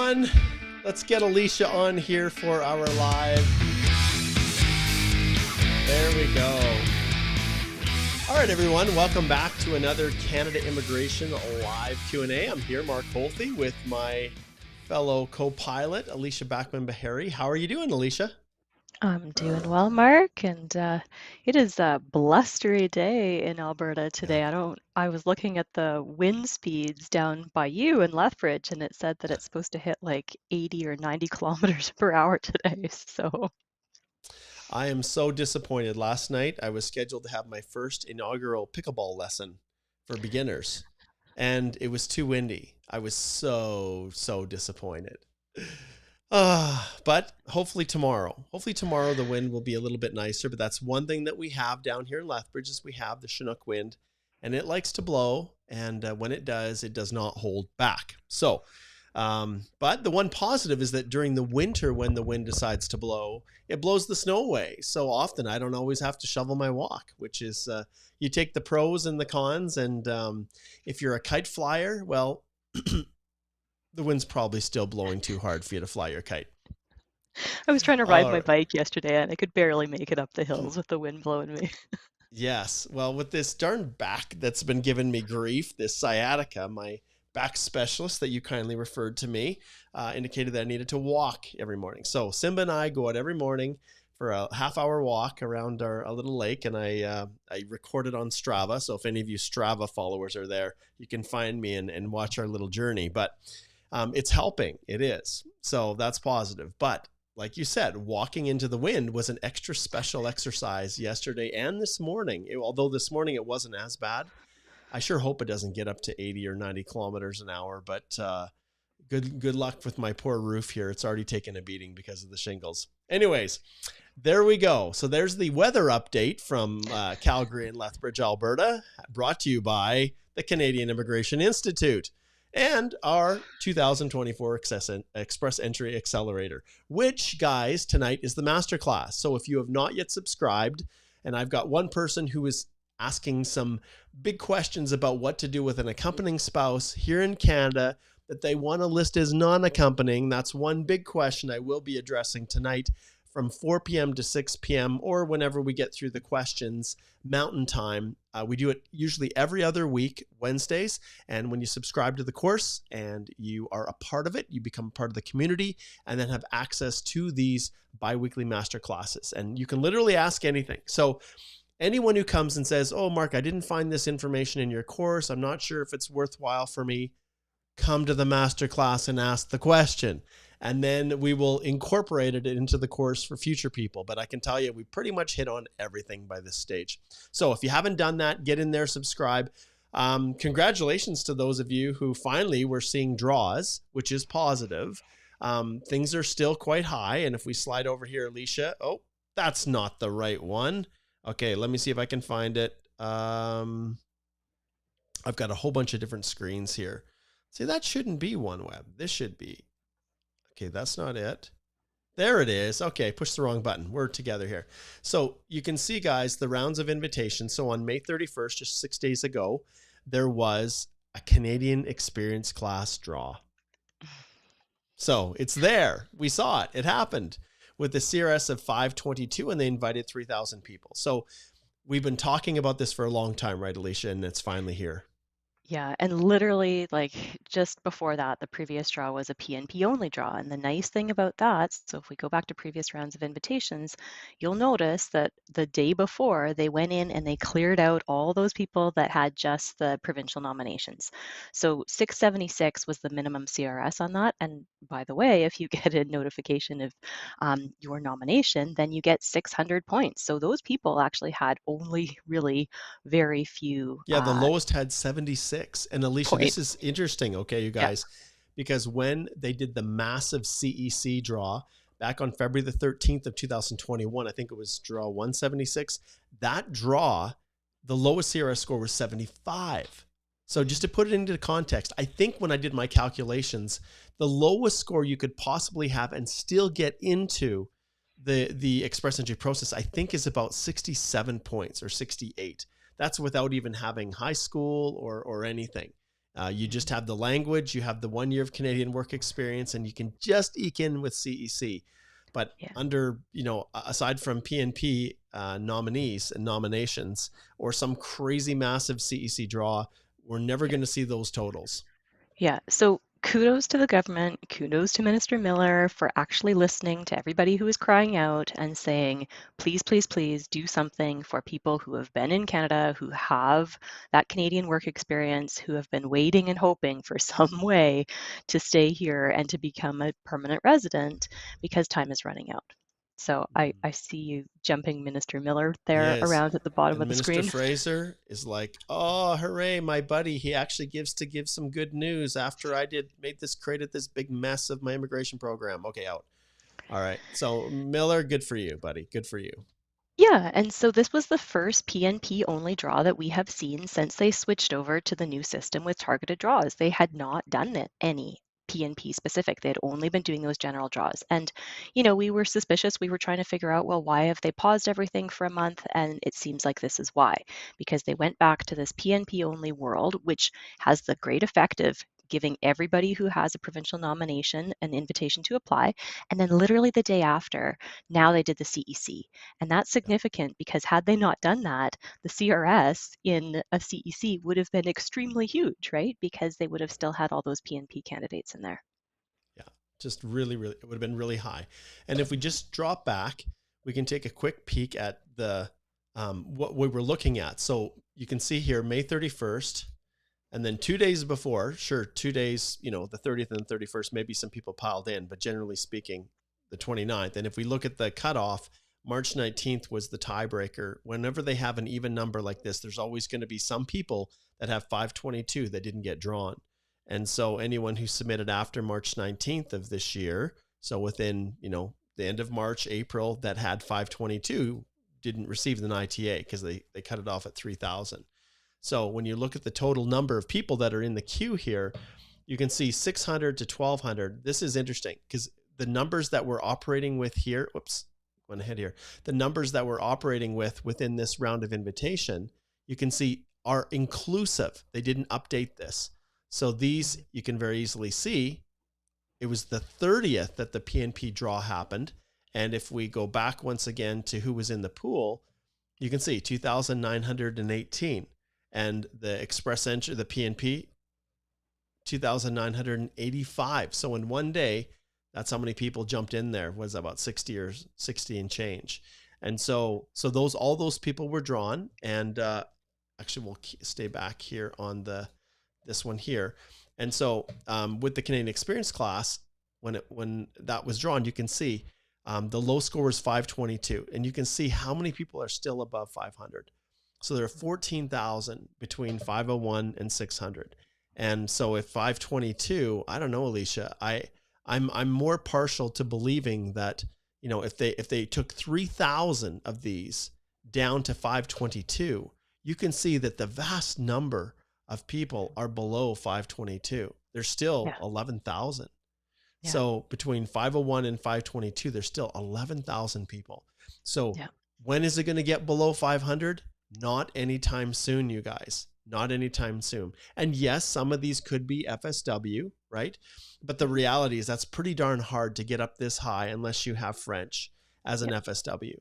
everyone. Let's get Alicia on here for our live. There we go. All right, everyone. Welcome back to another Canada Immigration Live Q&A. I'm here, Mark Holthe, with my fellow co-pilot, Alicia Backman-Bahari. How are you doing, Alicia? I'm doing well, Mark, and it is a blustery day in Alberta today. I was looking at the wind speeds down by you in Lethbridge, and it said that it's supposed to hit like 80 or 90 kilometers per hour today. So I am so disappointed. Last night, I was scheduled to have my first inaugural pickleball lesson for beginners, and it was too windy. I was so disappointed. But hopefully tomorrow the wind will be a little bit nicer. But that's one thing that we have down here in Lethbridge is we have the Chinook wind, and it likes to blow. And when it does not hold back. So, but the one positive is that during the winter, when the wind decides to blow, it blows the snow away. So often I don't always have to shovel my walk, which is you take the pros and the cons. And if you're a kite flyer, well, the wind's probably still blowing too hard for you to fly your kite. I was trying to ride my bike yesterday, and I could barely make it up the hills with the wind blowing me. Yes. Well, with this darn back that's been giving me grief, this sciatica, my back specialist that you kindly referred to me, indicated that I needed to walk every morning. So Simba and I go out every morning for a half-hour walk around our little lake, and I record it on Strava. So if any of you Strava followers are there, you can find me and watch our little journey. But it's helping. It is. So that's positive. But like you said, walking into the wind was an extra special exercise yesterday and this morning. Although this morning it wasn't as bad. I sure hope it doesn't get up to 80 or 90 kilometers an hour. But good luck with my poor roof here. It's already taken a beating because of the shingles. Anyways, there we go. So there's the weather update from Calgary and Lethbridge, Alberta, brought to you by the Canadian Immigration Institute and our 2024 Express Entry Accelerator, which, guys, tonight is the masterclass. So if you have not yet subscribed, and I've got one person who is asking some big questions about what to do with an accompanying spouse here in Canada that they want to list as non-accompanying. That's one big question I will be addressing tonight from 4 p.m. to 6 p.m. or whenever we get through the questions, Mountain Time. We do it usually every other week, Wednesdays. And when you subscribe to the course and you are a part of it, you become part of the community and then have access to these bi-weekly master classes. And you can literally ask anything. So anyone who comes and says, oh, Mark, I didn't find this information in your course. I'm not sure if it's worthwhile for me. Come to the masterclass and ask the question. And then we will incorporate it into the course for future people. But I can tell you, we pretty much hit on everything by this stage. So if you haven't done that, get in there, subscribe. Congratulations to those of you who finally were seeing draws, which is positive. Things are still quite high. And if we slide over here, Alicia, oh, that's not the right one. Okay, let me see if I can find it. I've got a whole bunch of different screens here. See, that shouldn't be OneWeb. This should be. Okay, that's not it. There it is. Okay, push the wrong button. We're together here. So you can see, guys, the rounds of invitations. So on May 31st, just 6 days ago, there was a Canadian Experience class draw. So it's there. We saw it. It happened with the CRS of 522, and they invited 3,000 people. So we've been talking about this for a long time, right, Alicia? And it's finally here. Yeah, and literally, like, just before that, the previous draw was a PNP only draw. And the nice thing about that, so if we go back to previous rounds of invitations, you'll notice that the day before they went in and they cleared out all those people that had just the provincial nominations. So 676 was the minimum CRS on that. And by the way, if you get a notification of your nomination, then you get 600 points. So those people actually had only really very few. Yeah, the lowest had 76. And Alicia, This is interesting, okay, you guys, because when they did the massive CEC draw back on February the 13th of 2021, I think it was draw 176, that draw, the lowest CRS score was 75. So just to put it into context, I think when I did my calculations, the lowest score you could possibly have and still get into the express entry process, I think is about 67 points or 68. That's without even having high school or anything. You just have the language, you have the 1 year of Canadian work experience, and you can just eke in with CEC. But Yeah. under, aside from PNP nominees and nominations or some crazy massive CEC draw, we're never going to see those totals. Yeah. So kudos to the government, kudos to Minister Miller for actually listening to everybody who is crying out and saying, please, please, please do something for people who have been in Canada, who have that Canadian work experience, who have been waiting and hoping for some way to stay here and to become a permanent resident because time is running out. So I see you jumping Minister Miller there Yes. around at the bottom And of the Minister screen. Fraser is like, oh, hooray, my buddy. He actually gives to give some good news after I created this big mess of my immigration program. Okay, out. All right. So Miller, good for you, buddy. Good for you. Yeah, and so this was the first PNP only draw that we have seen since they switched over to the new system with targeted draws. They had not done it any PNP specific. They had only been doing those general draws. And, we were suspicious. We were trying to figure out, well, why have they paused everything for a month? And it seems like this is why, because they went back to this PNP only world, which has the great effect of giving everybody who has a provincial nomination an invitation to apply. And then literally the day after, now they did the CEC. And that's significant because had they not done that, the CRS in a CEC would have been extremely huge, right? Because they would have still had all those PNP candidates in there. Yeah, just really, really, it would have been really high. And if we just drop back, we can take a quick peek at the what we were looking at. So you can see here, May 31st, and then 2 days before, sure, 2 days, the 30th and the 31st, maybe some people piled in, but generally speaking, the 29th. And if we look at the cutoff, March 19th was the tiebreaker. Whenever they have an even number like this, there's always going to be some people that have 522 that didn't get drawn. And so anyone who submitted after March 19th of this year, so within, the end of March, April, that had 522 didn't receive the ITA because they cut it off at 3,000. So when you look at the total number of people that are in the queue here, you can see 600 to 1,200. This is interesting because the numbers that we're operating with here, going ahead here, the numbers that we're operating with within this round of invitation, you can see are inclusive. They didn't update this. So these, you can very easily see, it was the 30th that the PNP draw happened. And if we go back once again to who was in the pool, you can see 2,918. And the express entry, the PNP, 2,985. So in one day, that's how many people jumped in there. Was about 60 and change. And so all those people were drawn. And actually, we'll stay back here on this one here. And so with the Canadian Experience class, when that was drawn, you can see the low score was 522, and you can see how many people are still above 500. So there are 14,000 between 501 and 600. And so if 522, I don't know, Alicia, I'm more partial to believing that, if they took 3,000 of these down to 522, you can see that the vast number of people are below 522. There's still 11,000. Yeah. So between 501 and 522, there's still 11,000 people. So when is it going to get below 500? Not anytime soon, you guys. Not anytime soon. And yes, some of these could be FSW, right? But the reality is that's pretty darn hard to get up this high unless you have French as an FSW.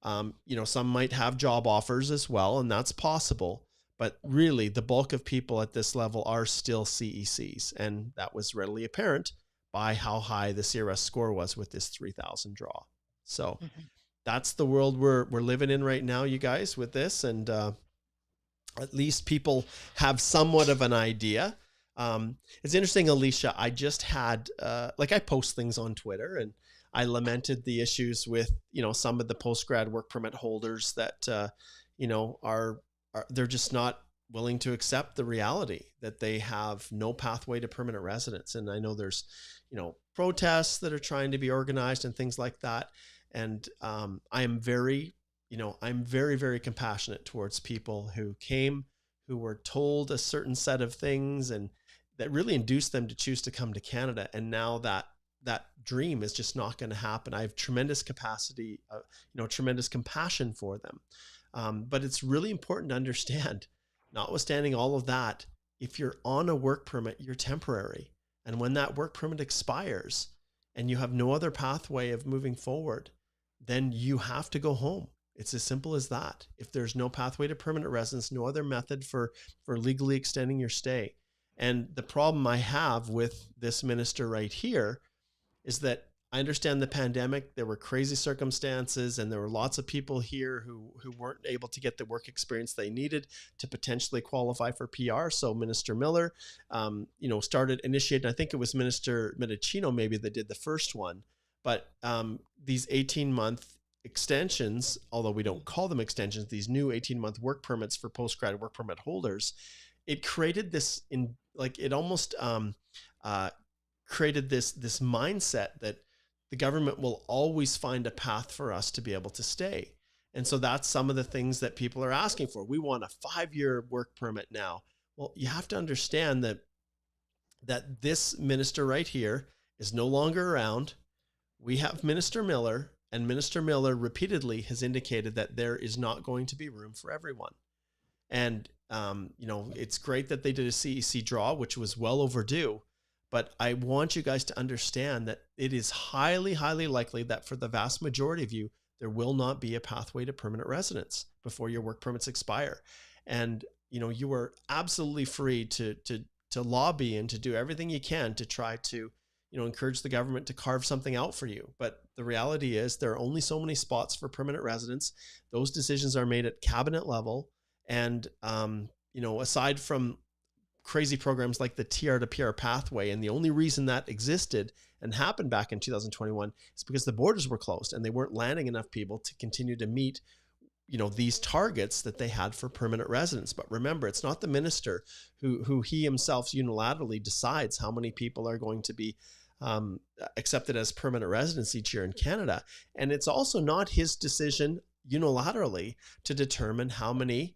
Some might have job offers as well, and that's possible. But really, the bulk of people at this level are still CECs. And that was readily apparent by how high the CRS score was with this 3,000 draw. So that's the world we're living in right now, you guys, with this. And at least people have somewhat of an idea. It's interesting, Alicia, I just had, I post things on Twitter, and I lamented the issues with, some of the post-grad work permit holders that, they're just not willing to accept the reality that they have no pathway to permanent residence. And I know there's, protests that are trying to be organized and things like that. And I am very, I'm very, very compassionate towards people who came, who were told a certain set of things and that really induced them to choose to come to Canada. And now that dream is just not going to happen. I have tremendous capacity, tremendous compassion for them. But it's really important to understand, notwithstanding all of that, if you're on a work permit, you're temporary. And when that work permit expires and you have no other pathway of moving forward, then you have to go home. It's as simple as that. If there's no pathway to permanent residence, no other method for legally extending your stay. And the problem I have with this minister right here is that I understand the pandemic, there were crazy circumstances, and there were lots of people here who weren't able to get the work experience they needed to potentially qualify for PR. So Minister Miller, initiated, I think it was Minister Medicino maybe that did the first one, but these 18-month extensions, although we don't call them extensions, these new 18-month work permits for postgrad work permit holders, it created this created this mindset that the government will always find a path for us to be able to stay. And so that's some of the things that people are asking for. We want a 5-year work permit now. Well, you have to understand that this minister right here is no longer around. We have Minister Miller, and Minister Miller repeatedly has indicated that there is not going to be room for everyone. And, it's great that they did a CEC draw, which was well overdue. But I want you guys to understand that it is highly, highly likely that for the vast majority of you, there will not be a pathway to permanent residence before your work permits expire. And, you are absolutely free to lobby and to do everything you can to try to, encourage the government to carve something out for you. But the reality is there are only so many spots for permanent residence. Those decisions are made at cabinet level. And, aside from crazy programs like the TR to PR pathway, and the only reason that existed and happened back in 2021 is because the borders were closed and they weren't landing enough people to continue to meet these targets that they had for permanent residence. But remember, it's not the minister who he himself unilaterally decides how many people are going to be accepted as permanent residents each year in Canada. And it's also not his decision unilaterally to determine how many,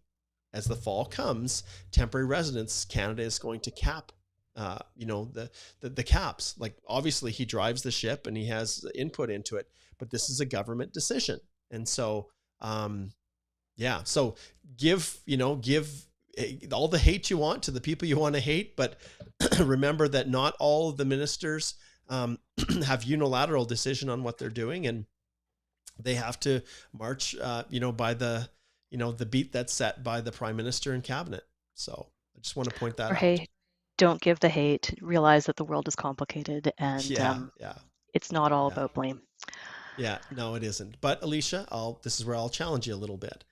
as the fall comes, temporary residents Canada is going to cap, the caps. Like, obviously he drives the ship and he has input into it, but this is a government decision. And so, so give all the hate you want to the people you want to hate, but remember that not all of the ministers have unilateral decision on what they're doing, and they have to march, by the beat that's set by the Prime Minister and Cabinet. So I just want to point that out. Hey, don't give the hate. Realize that the world is complicated, and it's not all about blame. Yeah, no, it isn't. But Alicia, this is where I'll challenge you a little bit.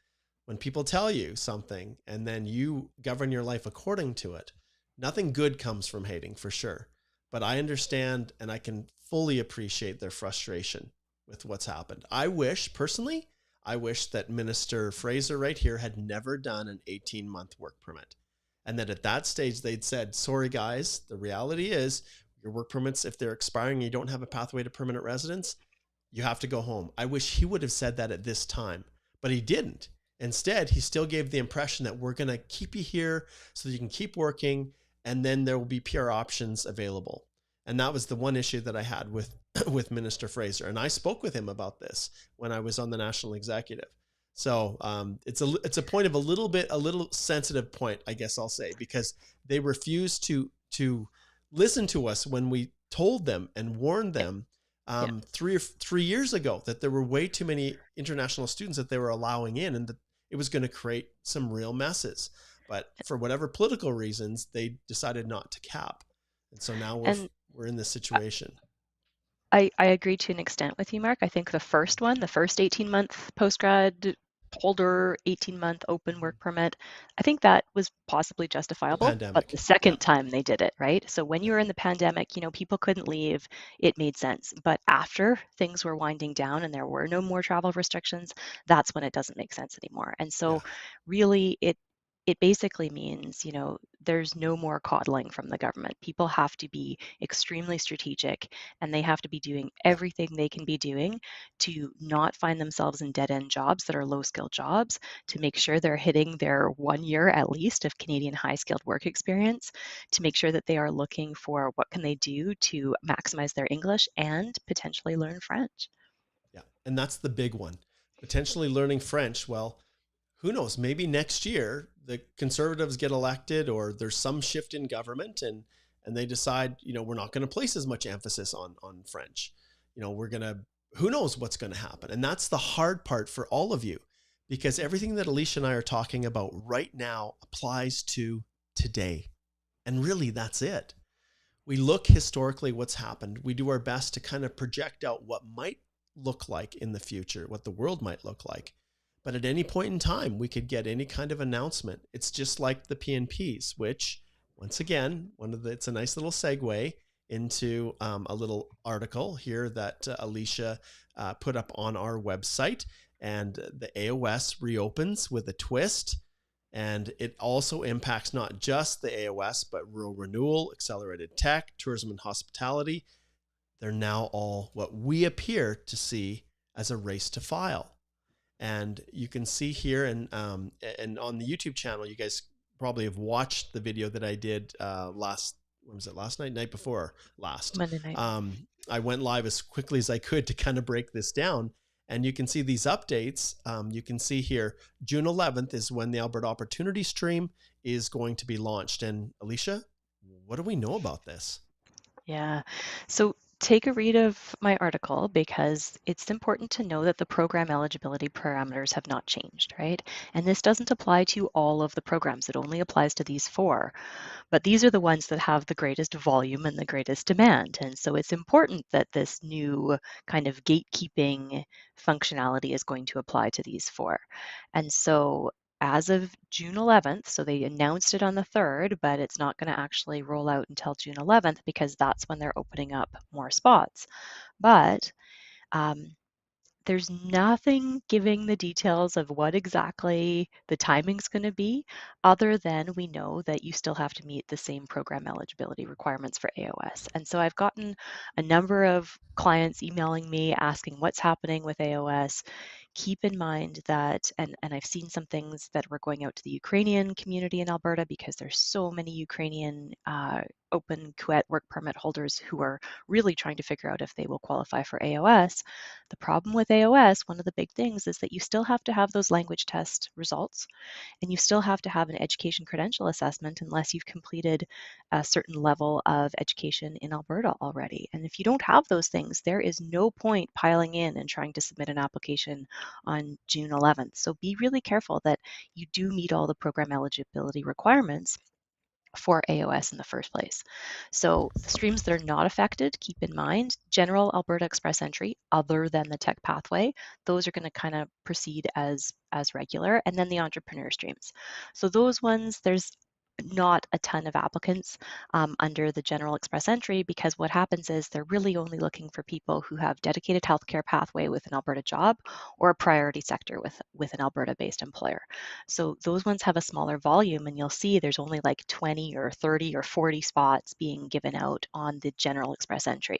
When people tell you something and then you govern your life according to it, nothing good comes from hating, for sure. But I understand and I can fully appreciate their frustration with what's happened. I wish that Minister Fraser right here had never done an 18-month work permit. And that at that stage they'd said, sorry guys, the reality is your work permits, if they're expiring and you don't have a pathway to permanent residence, you have to go home. I wish he would have said that at this time, but he didn't. Instead, he still gave the impression that we're going to keep you here so that you can keep working, and then there will be PR options available. And that was the one issue that I had with Minister Fraser. And I spoke with him about this when I was on the national executive. So it's a point of a little sensitive point, I guess I'll say, because they refused to listen to us when we told them and warned them 3 years ago that there were way too many international students that they were allowing in, and that it was going to create some real messes. But for whatever political reasons, they decided not to cap. And so now we're in this situation. I agree to an extent with you, Mark. I think the first 18-month postgrad holder, 18-month open work permit, I think that was possibly justifiable. But the second time they did it, right? So when you were in the pandemic, people couldn't leave. It made sense. But after things were winding down and there were no more travel restrictions, that's when it doesn't make sense anymore. And so really it basically means, there's no more coddling from the government. People have to be extremely strategic, and they have to be doing everything they can be doing to not find themselves in dead-end jobs that are low-skilled jobs, to make sure they're hitting their 1 year at least of Canadian high-skilled work experience, to make sure that they are looking for what can they do to maximize their English and potentially learn French. Yeah, and that's the big one. Potentially learning French. Well, who knows? Maybe next year the Conservatives get elected, or there's some shift in government, and they decide, we're not going to place as much emphasis on French. We're going to, who knows what's going to happen. And that's the hard part for all of you, because everything that Alicia and I are talking about right now applies to today. And really, that's it. We look historically what's happened. We do our best to kind of project out what might look like in the future, what the world might look like. But at any point in time, we could get any kind of announcement. It's just like the PNPs, which, once again, it's a nice little segue into a little article here that Alicia put up on our website. And the AOS reopens with a twist. And it also impacts not just the AOS, but rural renewal, accelerated tech, tourism and hospitality. They're now all what we appear to see as a race to file. And you can see here, and on the YouTube channel, you guys probably have watched the video that I did last night before last. Monday night. I went live as quickly as I could to kind of break this down. And you can see these updates. You can see here, June 11th is when the Alberta Opportunity Stream is going to be launched. And Alicia, what do we know about this? Yeah. So take a read of my article, because it's important to know that the program eligibility parameters have not changed, right? And this doesn't apply to all of the programs. It only applies to these 4. But these are the ones that have the greatest volume and the greatest demand. And so it's important that this new kind of gatekeeping functionality is going to apply to these 4. And so as of June 11th, so they announced it on the 3rd, but it's not going to actually roll out until June 11th, because that's when they're opening up more spots. But there's nothing giving the details of what exactly the timing's going to be, other than we know that you still have to meet the same program eligibility requirements for AOS. And so I've gotten a number of clients emailing me asking what's happening with AOS. Keep in mind that, and I've seen some things that were going out to the Ukrainian community in Alberta, because there's so many Ukrainian open QET work permit holders who are really trying to figure out if they will qualify for AOS. The problem with AOS, one of the big things, is that you still have to have those language test results, and you still have to have an education credential assessment unless you've completed a certain level of education in Alberta already. And if you don't have those things, there is no point piling in and trying to submit an application on June 11th. So be really careful that you do meet all the program eligibility requirements for AOS in the first place. So the streams that are not affected, keep in mind, general Alberta Express Entry, other than the tech pathway, those are going to kind of proceed as regular, and then the entrepreneur streams. So those ones, there's not a ton of applicants under the general express entry, because what happens is they're really only looking for people who have dedicated healthcare pathway with an Alberta job, or a priority sector with an Alberta-based employer. So those ones have a smaller volume, and you'll see there's only like 20 or 30 or 40 spots being given out on the general express entry.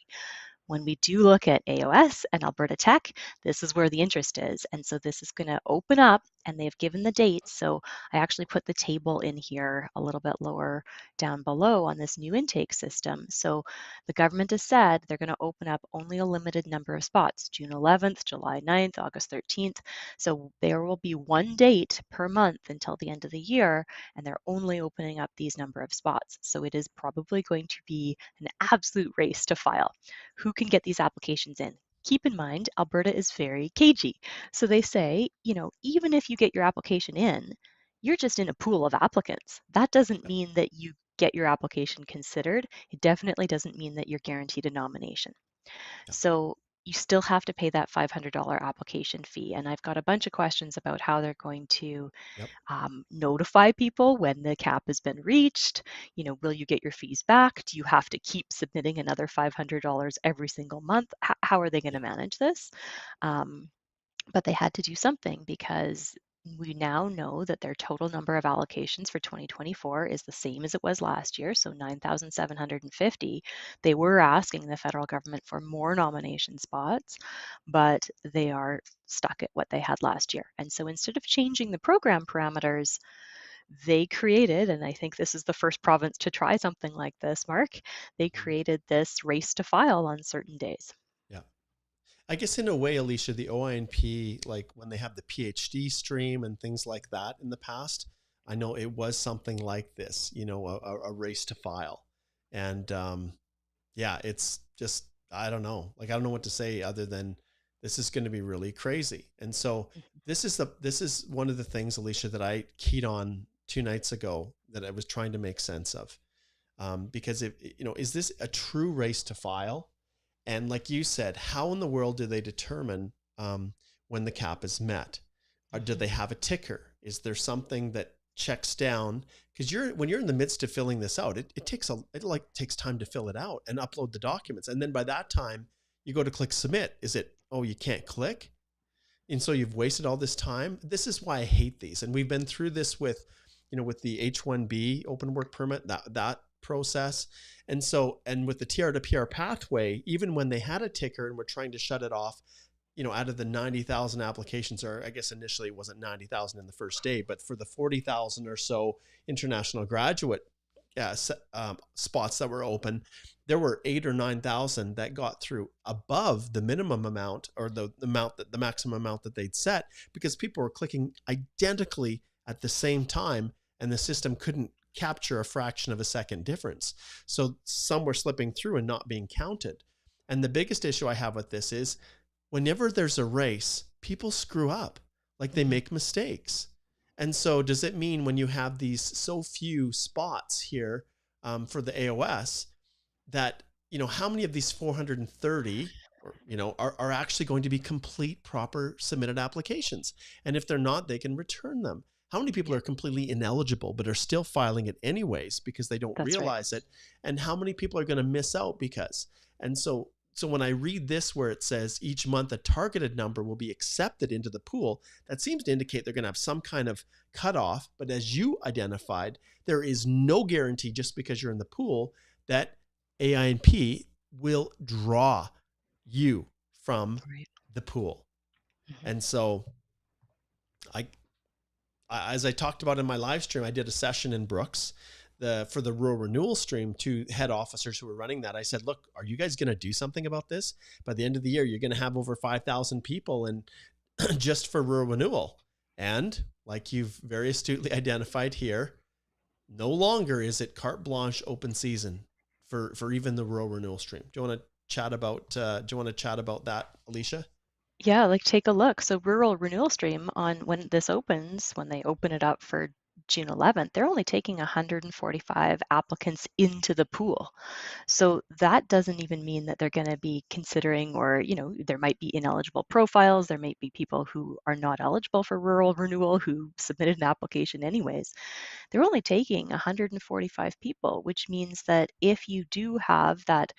When we do look at AOS and Alberta Tech, this is where the interest is. And so this is going to open up, and they've given the dates. So I actually put the table in here a little bit lower down below on this new intake system. So the government has said they're going to open up only a limited number of spots, June 11th, July 9th, August 13th. So there will be one date per month until the end of the year, and they're only opening up these number of spots. So it is probably going to be an absolute race to file. Who can get these applications in? Keep in mind, Alberta is very cagey. So they say, even if you get your application in, you're just in a pool of applicants. That doesn't mean that you get your application considered. It definitely doesn't mean that you're guaranteed a nomination. So you still have to pay that $500 application fee. And I've got a bunch of questions about how they're going to notify people when the cap has been reached. Will you get your fees back? Do you have to keep submitting another $500 every single month? How are they going to manage this? But they had to do something, because we now know that their total number of allocations for 2024 is the same as it was last year, so 9,750. They were asking the federal government for more nomination spots, but they are stuck at what they had last year. And so instead of changing the program parameters, they created, and I think this is the first province to try something like this, Mark, they created this race to file on certain days. Yeah. I guess in a way, Alicia, the OINP, like when they have the PhD stream and things like that in the past, I know it was something like this, a race to file. And yeah, it's just, I don't know. Like, I don't know what to say other than this is going to be really crazy. And so this is one of the things, Alicia, that I keyed on 2 nights ago that I was trying to make sense of. Because is this a true race to file? And like you said, how in the world do they determine when the cap is met? Or do they have a ticker? Is there something that checks down? Because when you're in the midst of filling this out, it takes time to fill it out and upload the documents. And then by that time, you go to click submit. Is it, oh, you can't click? And so you've wasted all this time. This is why I hate these. And we've been through this with the H-1B open work permit, that process. And with the TR to PR pathway, even when they had a ticker and were trying to shut it off, out of the 90,000 applications, or I guess initially it wasn't 90,000 in the first day, but for the 40,000 or so international graduate spots that were open, there were 8,000 or 9,000 that got through above the minimum amount, or the maximum amount that they'd set, because people were clicking identically at the same time, and the system couldn't capture a fraction of a second difference. So some were slipping through and not being counted. And the biggest issue I have with this is whenever there's a race, people screw up, like they make mistakes. And so does it mean when you have these so few spots here for the AOS that, how many of these 430 are actually going to be complete, proper submitted applications? And if they're not, they can return them. How many people are completely ineligible but are still filing it anyways because they don't realize it? And how many people are going to miss out because? And so when I read this where it says each month a targeted number will be accepted into the pool, that seems to indicate they're going to have some kind of cutoff. But as you identified, there is no guarantee just because you're in the pool that AINP will draw you from the pool. And so as I talked about in my live stream, I did a session in Brooks for the rural renewal stream to head officers who were running that. I said, look, are you guys going to do something about this? By the end of the year, you're going to have over 5,000 people and just for rural renewal. And like you've very astutely identified here, no longer is it carte blanche open season for even the rural renewal stream. Do you want to chat about that, Alicia? Yeah, like take a look. So rural renewal stream, on when this opens, when they open it up for June 11th, they're only taking 145 applicants into the pool. So that doesn't even mean that they're going to be considering, or, there might be ineligible profiles. There might be people who are not eligible for rural renewal who submitted an application anyways. They're only taking 145 people, which means that if you do have that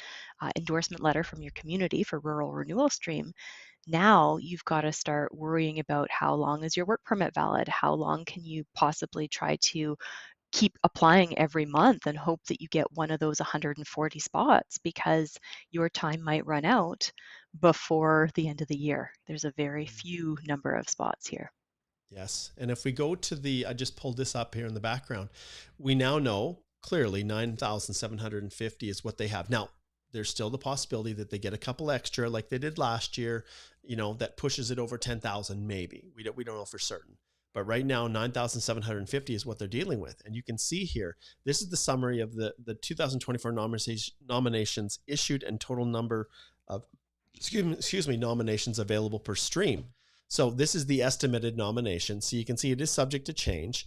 endorsement letter from your community for rural renewal stream, now you've got to start worrying about how long is your work permit valid? How long can you possibly try to keep applying every month and hope that you get one of those 140 spots, because your time might run out before the end of the year. There's a very few number of spots here. Yes. And if we go to I just pulled this up here in the background, we now know clearly 9,750 is what they have. Now, there's still the possibility that they get a couple extra like they did last year, that pushes it over 10,000 maybe. We don't know for certain. But right now, 9,750 is what they're dealing with. And you can see here, this is the summary of the 2024 nominations issued and total number of, nominations available per stream. So this is the estimated nomination. So you can see it is subject to change,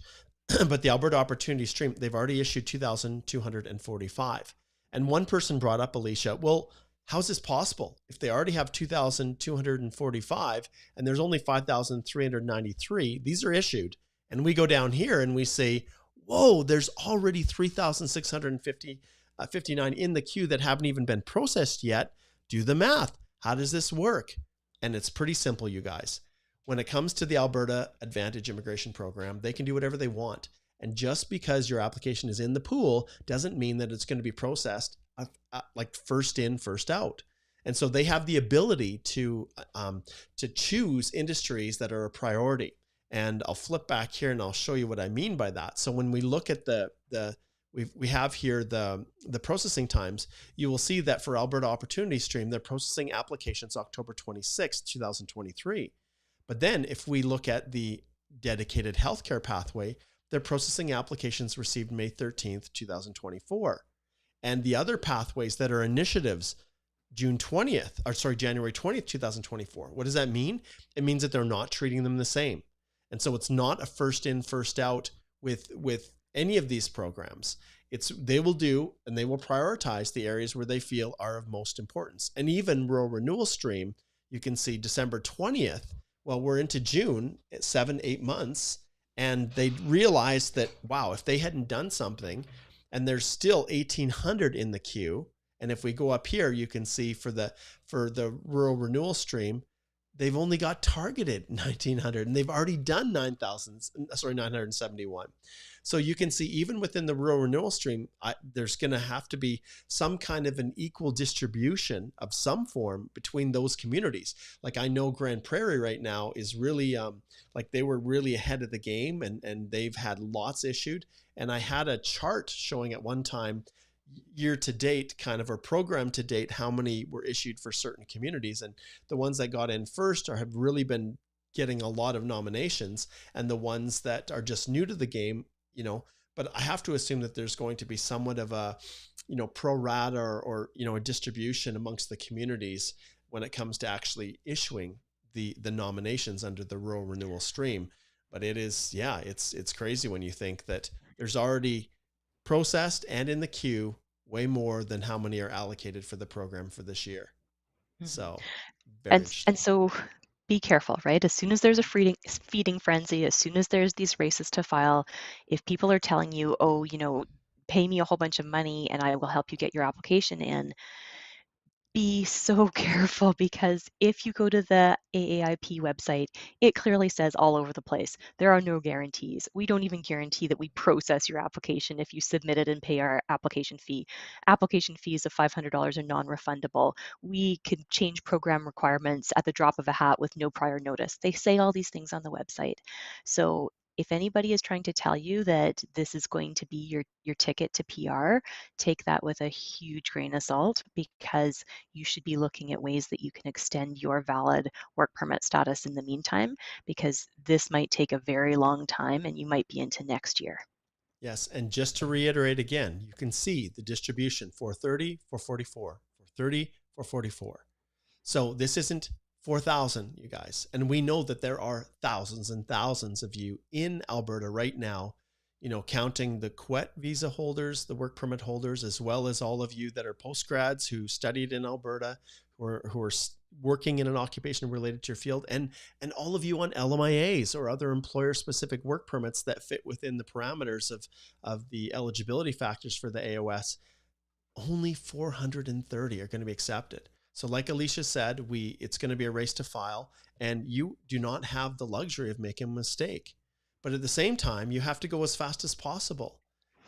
but the Alberta Opportunity Stream, they've already issued 2,245. And one person brought up, Alicia, well, how's this possible? If they already have 2,245 and there's only 5,393, these are issued. And we go down here and we say, whoa, there's already 3,659 in the queue that haven't even been processed yet. Do the math. How does this work? And it's pretty simple, you guys. When it comes to the Alberta Advantage Immigration Program, they can do whatever they want. And just because your application is in the pool doesn't mean that it's going to be processed like first in, first out. And so they have the ability to choose industries that are a priority. And I'll flip back here and I'll show you what I mean by that. So when we look at we have here the processing times, you will see that for Alberta Opportunity Stream, they're processing applications October 26, 2023. But then if we look at the dedicated healthcare pathway, they're processing applications received May 13th, 2024. And the other pathways that are initiatives, January 20th, 2024. What does that mean? It means that they're not treating them the same. And so it's not a first in, first out with any of these programs. They will prioritize the areas where they feel are of most importance. And even rural renewal stream, you can see December 20th. Well, we're into June, 7-8 months, and they realized that, wow, if they hadn't done something, and there's still 1,800 in the queue. And if we go up here, you can see for the rural renewal stream, they've only got targeted 1,900, and they've already done 971. So you can see even within the rural renewal stream, there's going to have to be some kind of an equal distribution of some form between those communities. Like I know Grand Prairie right now is really like they were really ahead of the game, and they've had lots issued. And I had a chart showing at one time year to date kind of, or program to date, how many were issued for certain communities. And the ones that got in first have really been getting a lot of nominations, and the ones that are just new to the game, but I have to assume that there's going to be somewhat of a, pro rata or a distribution amongst the communities when it comes to actually issuing the nominations under the rural renewal stream. But it is, it's crazy when you think that there's already processed and in the queue way more than how many are allocated for the program for this year. Mm-hmm. So very interesting. And so be careful, right? As soon as there's a feeding frenzy, as soon as there's these races to file, if people are telling you, oh, pay me a whole bunch of money and I will help you get your application in, be so careful, because if you go to the AAIP website, it clearly says all over the place, there are no guarantees. We don't even guarantee that we process your application if you submit it and pay our application fee. Application fees of $500 are non-refundable. We can change program requirements at the drop of a hat with no prior notice. They say all these things on the website. So if anybody is trying to tell you that this is going to be your ticket to PR, take that with a huge grain of salt, because you should be looking at ways that you can extend your valid work permit status in the meantime, because this might take a very long time and you might be into next year. Yes, and just to reiterate again, you can see the distribution: 430, 444, 430, 444. So this isn't 4,000, you guys. And we know that there are thousands and thousands of you in Alberta right now, counting the QUET visa holders, the work permit holders, as well as all of you that are postgrads who studied in Alberta, who are working in an occupation related to your field, and all of you on LMIAs or other employer-specific work permits that fit within the parameters of the eligibility factors for the AOS. Only 430 are going to be accepted. So like Alicia said, it's going to be a race to file, and you do not have the luxury of making a mistake. But at the same time, you have to go as fast as possible.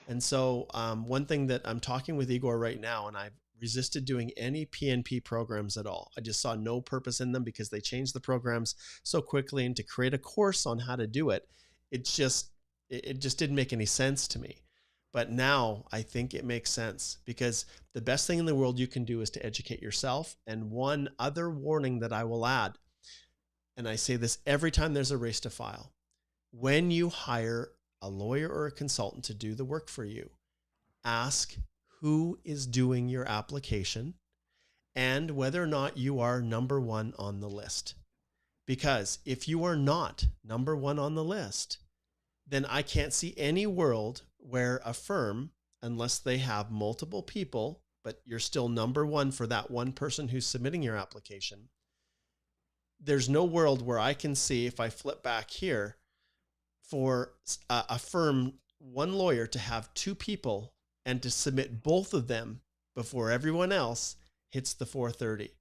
And so one thing that I'm talking with Igor right now, and I've resisted doing any PNP programs at all. I just saw no purpose in them because they changed the programs so quickly, and to create a course on how to do it, it just didn't make any sense to me. But now I think it makes sense, because the best thing in the world you can do is to educate yourself. And one other warning that I will add, and I say this every time there's a race to file: when you hire a lawyer or a consultant to do the work for you, ask who is doing your application and whether or not you are number one on the list. Because if you are not number one on the list, then I can't see any world where a firm, unless they have multiple people, but you're still number one for that one person who's submitting your application, there's no world where I can see, if I flip back here, for a firm, one lawyer, to have two people and to submit both of them before everyone else hits the 430.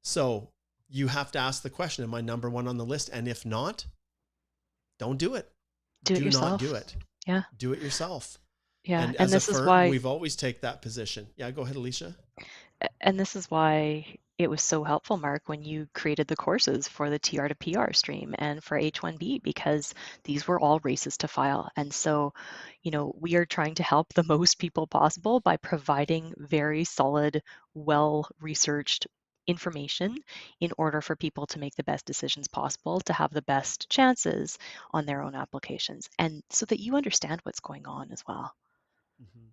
So you have to ask the question, am I number one on the list? And if not, don't do it. Do it yourself. Not do it. Yeah. Do it yourself. Yeah. And as this a firm, is why we've always take that position. Yeah, go ahead, Alicia. And this is why it was so helpful, Mark, when you created the courses for the TR to PR stream and for H1B, because these were all races to file. And so, we are trying to help the most people possible by providing very solid, well-researched information in order for people to make the best decisions possible, to have the best chances on their own applications, and so that you understand what's going on as well. Mhm.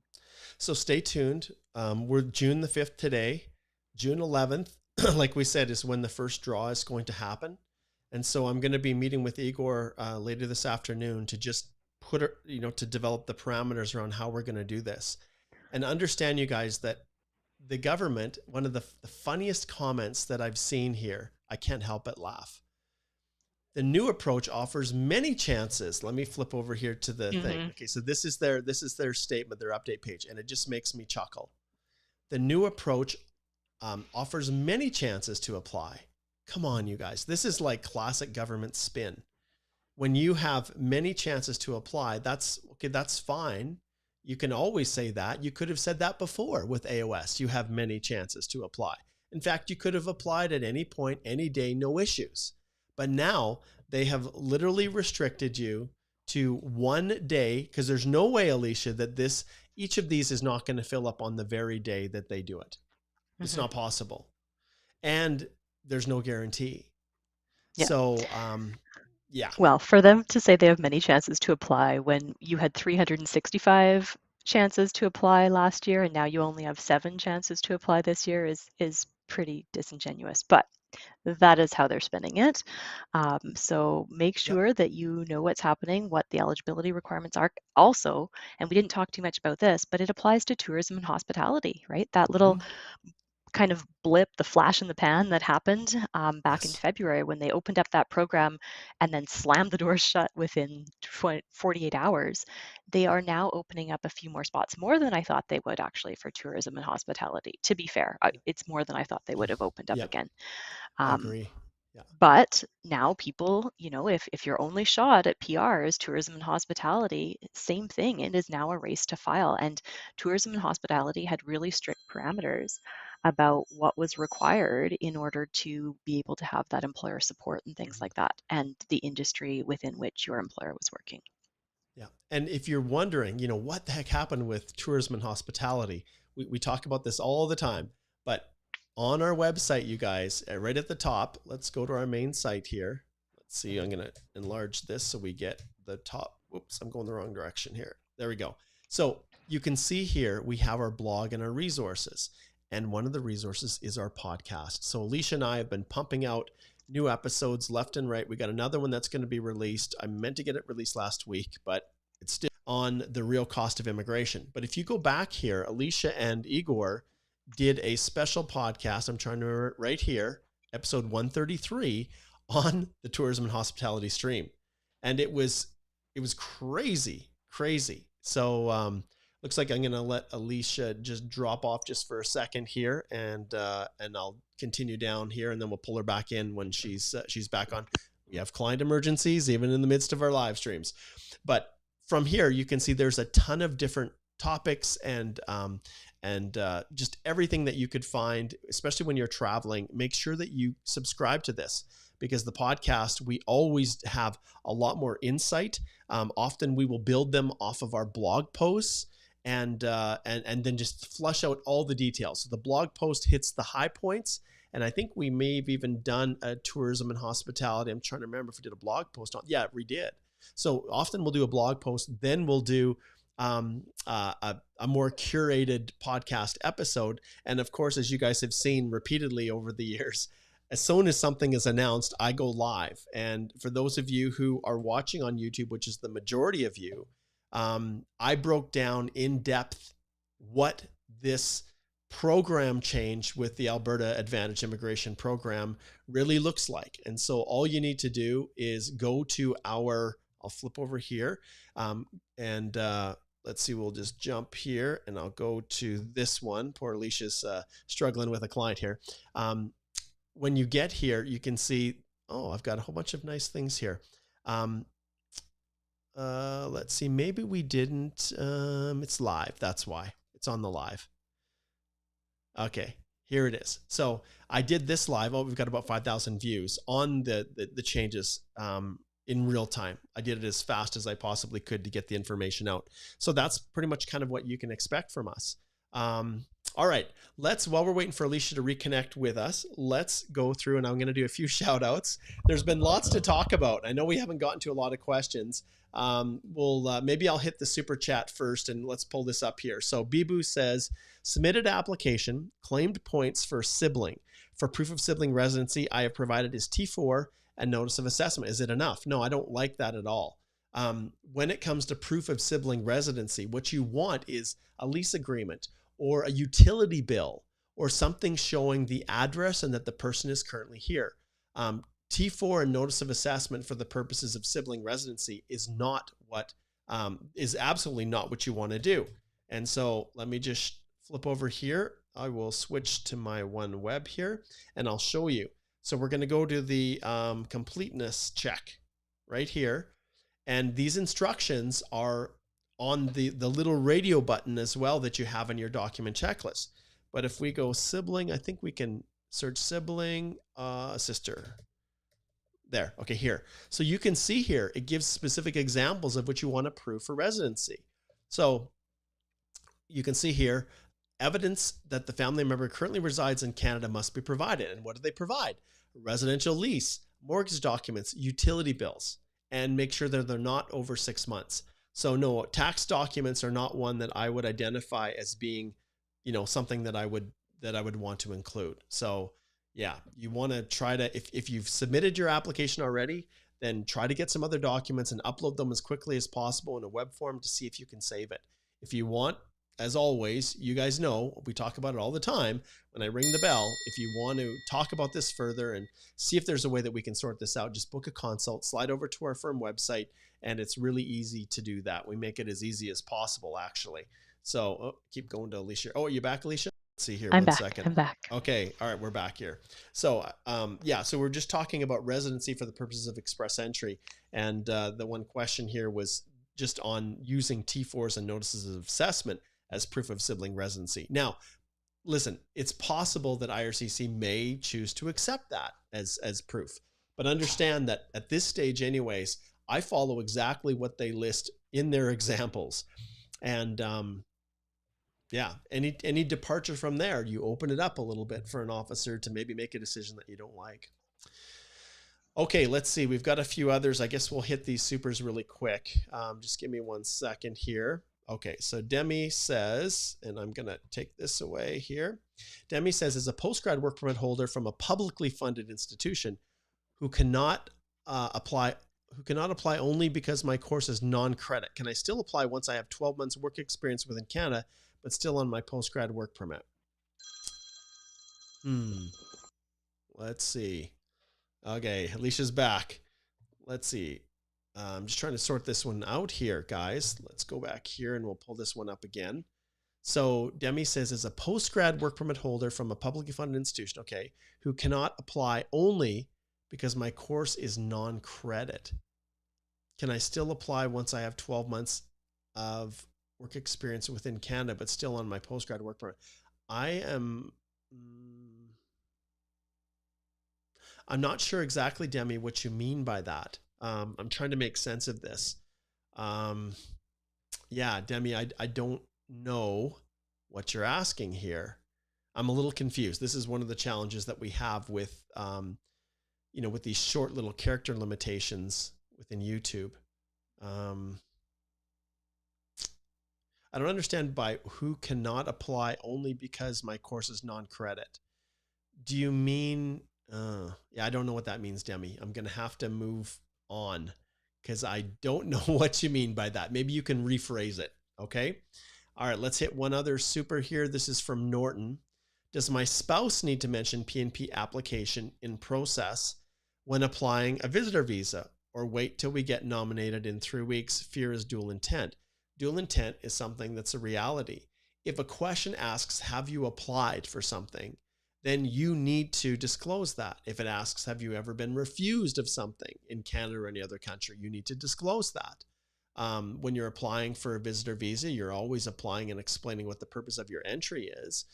So stay tuned. We're June the 5th today. June 11th, like we said, is when the first draw is going to happen. And so I'm going to be meeting with Igor later this afternoon to just to develop the parameters around how we're going to do this. And understand, you guys, that the government, one of the funniest comments that I've seen here, I can't help but laugh. The new approach offers many chances. Let me flip over here to the thing. Okay, so this is their statement, their update page, and it just makes me chuckle. The new approach offers many chances to apply. Come on, you guys. This is like classic government spin. When you have many chances to apply, that's fine. You can always say that. You could have said that before with AOS. You have many chances to apply. In fact, you could have applied at any point, any day, no issues. But now they have literally restricted you to one day, because there's no way, Alicia, that each of these is not going to fill up on the very day that they do it. It's not possible. And there's no guarantee. Yeah. So, yeah. Well, for them to say they have many chances to apply when you had 365 chances to apply last year and now you only have 7 chances to apply this year is pretty disingenuous. But that is how they're spinning it. So make sure that you know what's happening, what the eligibility requirements are. Also, and we didn't talk too much about this, but it applies to tourism and hospitality, right? That little kind of blip, the flash in the pan that happened back in February when they opened up that program and then slammed the doors shut within 48 hours. They are now opening up a few more spots, more than I thought they would actually for tourism and hospitality. To be fair, it's more than I thought they would have opened up again. I agree. Yeah. But now people, if your only shot at PR is tourism and hospitality, same thing. It is now a race to file. And tourism and hospitality had really strict parameters about what was required in order to be able to have that employer support and things like that, and the industry within which your employer was working. Yeah. And if you're wondering, what the heck happened with tourism and hospitality, we talk about this all the time, but on our website, you guys, right at the top, let's go to our main site here. Let's see, I'm going to enlarge this so we get the top. Whoops, I'm going the wrong direction here. There we go. So you can see here, we have our blog and our resources. And one of the resources is our podcast. So Alicia and I have been pumping out new episodes left and right. We got another one that's going to be released. I meant to get it released last week, but it's still on the real cost of immigration. But if you go back here, Alicia and Igor did a special podcast. I'm trying to remember right here, episode 133 on the tourism and hospitality stream. And it was crazy. So, looks like I'm going to let Alicia just drop off just for a second here, and I'll continue down here, and then we'll pull her back in when she's back on. We have client emergencies even in the midst of our live streams, but from here you can see there's a ton of different topics and just everything that you could find, especially when you're traveling. Make sure that you subscribe to this, because the podcast, we always have a lot more insight. Often we will build them off of our blog posts, and then just flush out all the details. So the blog post hits the high points, and I think we may have even done a tourism and hospitality. I'm trying to remember if we did a blog post on. Yeah, we did. So often we'll do a blog post, then we'll do a more curated podcast episode. And of course, as you guys have seen repeatedly over the years, as soon as something is announced, I go live. And for those of you who are watching on YouTube, which is the majority of you, I broke down in depth what this program change with the Alberta Advantage Immigration Program really looks like. And so all you need to do is go to I'll flip over here, and let's see, we'll just jump here, and I'll go to this one. Poor Alicia's struggling with a client here. When you get here, you can see, I've got a whole bunch of nice things here. Let's see, maybe we didn't, it's live. That's why it's on the live. Okay, here it is. So I did this live. We've got about 5,000 views on the changes in real time. I did it as fast as I possibly could to get the information out. So that's pretty much kind of what you can expect from us. All right, while we're waiting for Alicia to reconnect with us, let's go through, and I'm going to do a few shout outs. There's been lots to talk about. I know we haven't gotten to a lot of questions. Maybe I'll hit the super chat first, and let's pull this up here. So Bibu says, submitted application, claimed points for sibling. For proof of sibling residency, I have provided his T4 and notice of assessment. Is it enough? No, I don't like that at all. When it comes to proof of sibling residency, what you want is a lease agreement or a utility bill or something showing the address and that the person is currently here. T4 and notice of assessment for the purposes of sibling residency is absolutely not what you want to do. And so let me just flip over here. I will switch to my OneWeb here and I'll show you. So we're going to go to the completeness check right here. And these instructions are on the little radio button as well that you have in your document checklist. But if we go sibling, I think we can search sibling, sister. There, okay, here. So you can see here, it gives specific examples of what you want to prove for residency. So you can see here, evidence that the family member currently resides in Canada must be provided. And what do they provide? Residential lease, mortgage documents, utility bills, and make sure that they're not over 6 months. So no, tax documents are not one that I would identify as being, something that I would want to include. So yeah, you want to try to, if you've submitted your application already, then try to get some other documents and upload them as quickly as possible in a web form to see if you can save it. If you want, as always, you guys know, we talk about it all the time. When I ring the bell, if you want to talk about this further and see if there's a way that we can sort this out, just book a consult, slide over to our firm website, and it's really easy to do that. We make it as easy as possible, actually. So keep going to Alicia. Oh, are you back, Alicia? Let's see here. I'm One back. second. I'm back. Okay. All right. We're back here. So so we're just talking about residency for the purposes of express entry. And the one question here was just on using T4s and notices of assessment as proof of sibling residency. Now, listen, it's possible that IRCC may choose to accept that as proof, but understand that at this stage anyways, I follow exactly what they list in their examples. And any departure from there, you open it up a little bit for an officer to maybe make a decision that you don't like. Okay, let's see. We've got a few others. I guess we'll hit these supers really quick. Just give me 1 second here. Okay, so Demi says, and I'm going to take this away here. Demi says, as a postgrad work permit holder from a publicly funded institution who cannot apply only because my course is non-credit, can I still apply once I have 12 months work experience within Canada, but still on my postgrad work permit? Let's see. Okay, Alicia's back. Let's see. I'm just trying to sort this one out here, guys. Let's go back here and we'll pull this one up again. So Demi says, as a postgrad work permit holder from a publicly funded institution, okay, who cannot apply only because my course is non-credit, can I still apply once I have 12 months of work experience within Canada, but still on my postgrad work permit? I'm not sure exactly, Demi, what you mean by that. I'm trying to make sense of this. Yeah, Demi, I don't know what you're asking here. I'm a little confused. This is one of the challenges that we have with, with these short little character limitations within YouTube. I don't understand by who cannot apply only because my course is non-credit. Do you mean, yeah, I don't know what that means, Demi. I'm going to have to move on because I don't know what you mean by that. Maybe you can rephrase it. Okay. All right. Let's hit one other super here. This is from Norton. Does my spouse need to mention PNP application in process when applying a visitor visa, or wait till we get nominated in 3 weeks? Fear is dual intent. Dual intent is something that's a reality. If a question asks, have you applied for something, then you need to disclose that. If it asks, have you ever been refused of something in Canada or any other country, you need to disclose that. When you're applying for a visitor visa, you're always applying and explaining what the purpose of your entry is.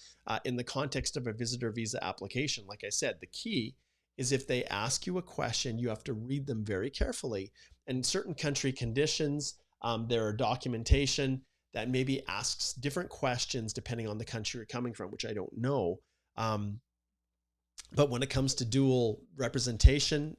In the context of a visitor visa application, like I said, the key is if they ask you a question, you have to read them very carefully. And certain country conditions, there are documentation that maybe asks different questions depending on the country you're coming from, which I don't know. But when it comes to dual representation,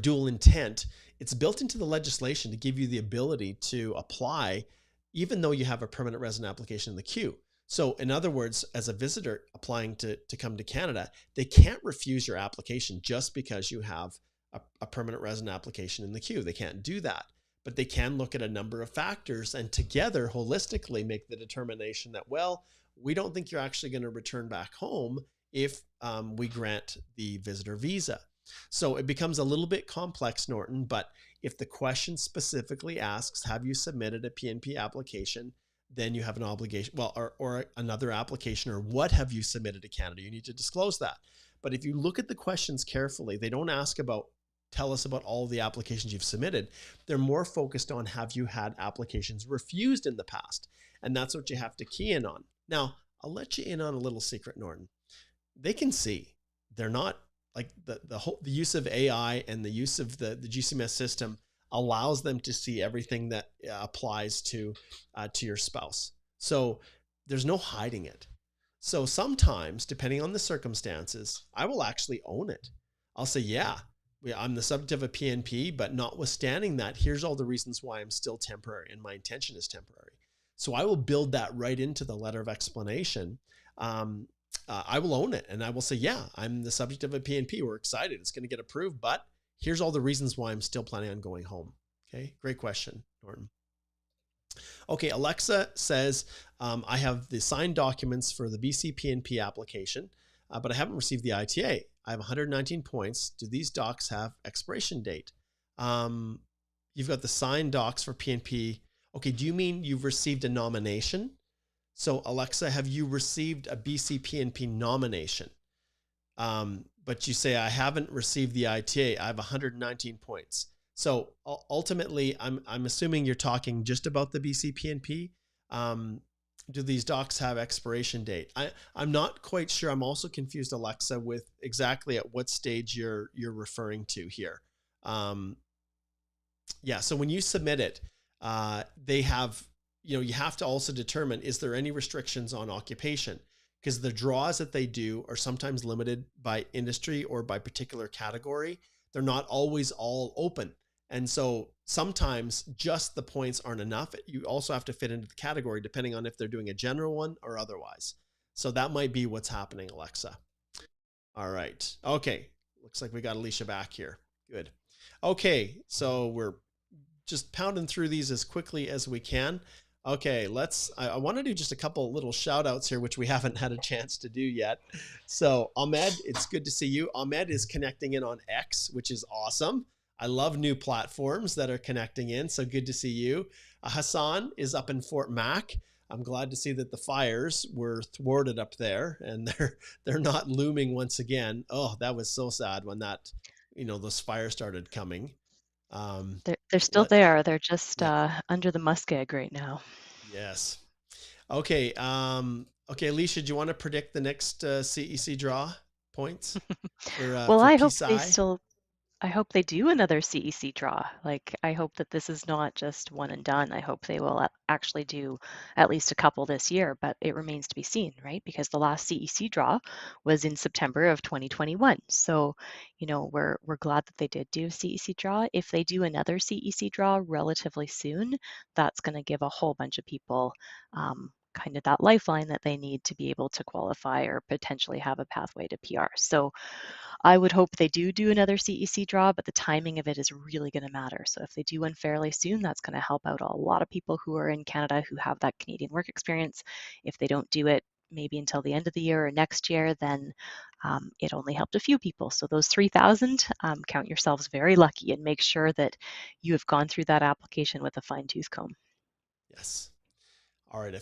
dual intent, it's built into the legislation to give you the ability to apply, even though you have a permanent resident application in the queue. So in other words, as a visitor applying to come to Canada, they can't refuse your application just because you have a permanent resident application in the queue. They can't do that, but they can look at a number of factors and together holistically make the determination that, well, we don't think you're actually going to return back home if we grant the visitor visa. So it becomes a little bit complex, Norton, but if the question specifically asks, have you submitted a PNP application, then you have an obligation, well, or another application, or what have you submitted to Canada? You need to disclose that. But if you look at the questions carefully, they don't ask about, tell us about all the applications you've submitted. They're more focused on, have you had applications refused in the past? And that's what you have to key in on. Now, I'll let you in on a little secret, Norton. They can see. They're not like the use of AI and the use of the GCMS system allows them to see everything that applies to your spouse. So there's no hiding it. So sometimes, depending on the circumstances, I will actually own it. I'll say, yeah, I'm the subject of a PNP, but notwithstanding that, here's all the reasons why I'm still temporary and my intention is temporary. So I will build that right into the letter of explanation. I will own it and I will say, yeah, I'm the subject of a PNP. We're excited. It's going to get approved, but here's all the reasons why I'm still planning on going home. Okay. Great question, Norton. Okay. Alexa says, I have the signed documents for the BC PNP application, but I haven't received the ITA. I have 119 points. Do these docs have expiration date? You've got the signed docs for PNP. Okay. Do you mean you've received a nomination? So Alexa, have you received a BC PNP nomination? But you say, I haven't received the ITA. I have 119 points. So ultimately, I'm assuming you're talking just about the BC PNP. Do these docs have expiration date? I'm not quite sure. I'm also confused, Alexa, with exactly at what stage you're referring to here. Yeah, so when you submit it, they have, you have to also determine, is there any restrictions on occupation? Because the draws that they do are sometimes limited by industry or by particular category. They're not always all open. And so sometimes just the points aren't enough. You also have to fit into the category depending on if they're doing a general one or otherwise. So that might be what's happening, Alexa. All right. Okay. Looks like we got Alicia back here. Good. Okay. So we're just pounding through these as quickly as we can. Okay, I want to do just a couple little shout outs here, which we haven't had a chance to do yet. So Ahmed, it's good to see you. Ahmed is connecting in on X, which is awesome. I love new platforms that are connecting in. So good to see you. Hassan is up in Fort Mac. I'm glad to see that the fires were thwarted up there and they're not looming once again. Oh, that was so sad when those fires started coming. They're still there. They're just under the muskeg right now. Yes. Okay. Okay, Alicia, do you want to predict the next CEC draw points for well, for I PSI? hope they do another CEC draw. Like, I hope that this is not just one and done. I hope they will actually do at least a couple this year, but it remains to be seen, right? Because the last CEC draw was in September of 2021. So, we're glad that they did do a CEC draw. If they do another CEC draw relatively soon, that's going to give a whole bunch of people kind of that lifeline that they need to be able to qualify or potentially have a pathway to PR. So I would hope they do another CEC draw, but the timing of it is really going to matter. So if they do one fairly soon, that's going to help out a lot of people who are in Canada who have that Canadian work experience. If they don't do it maybe until the end of the year or next year, then it only helped a few people. So those 3,000, count yourselves very lucky and make sure that you have gone through that application with a fine-tooth comb. Yes. All right.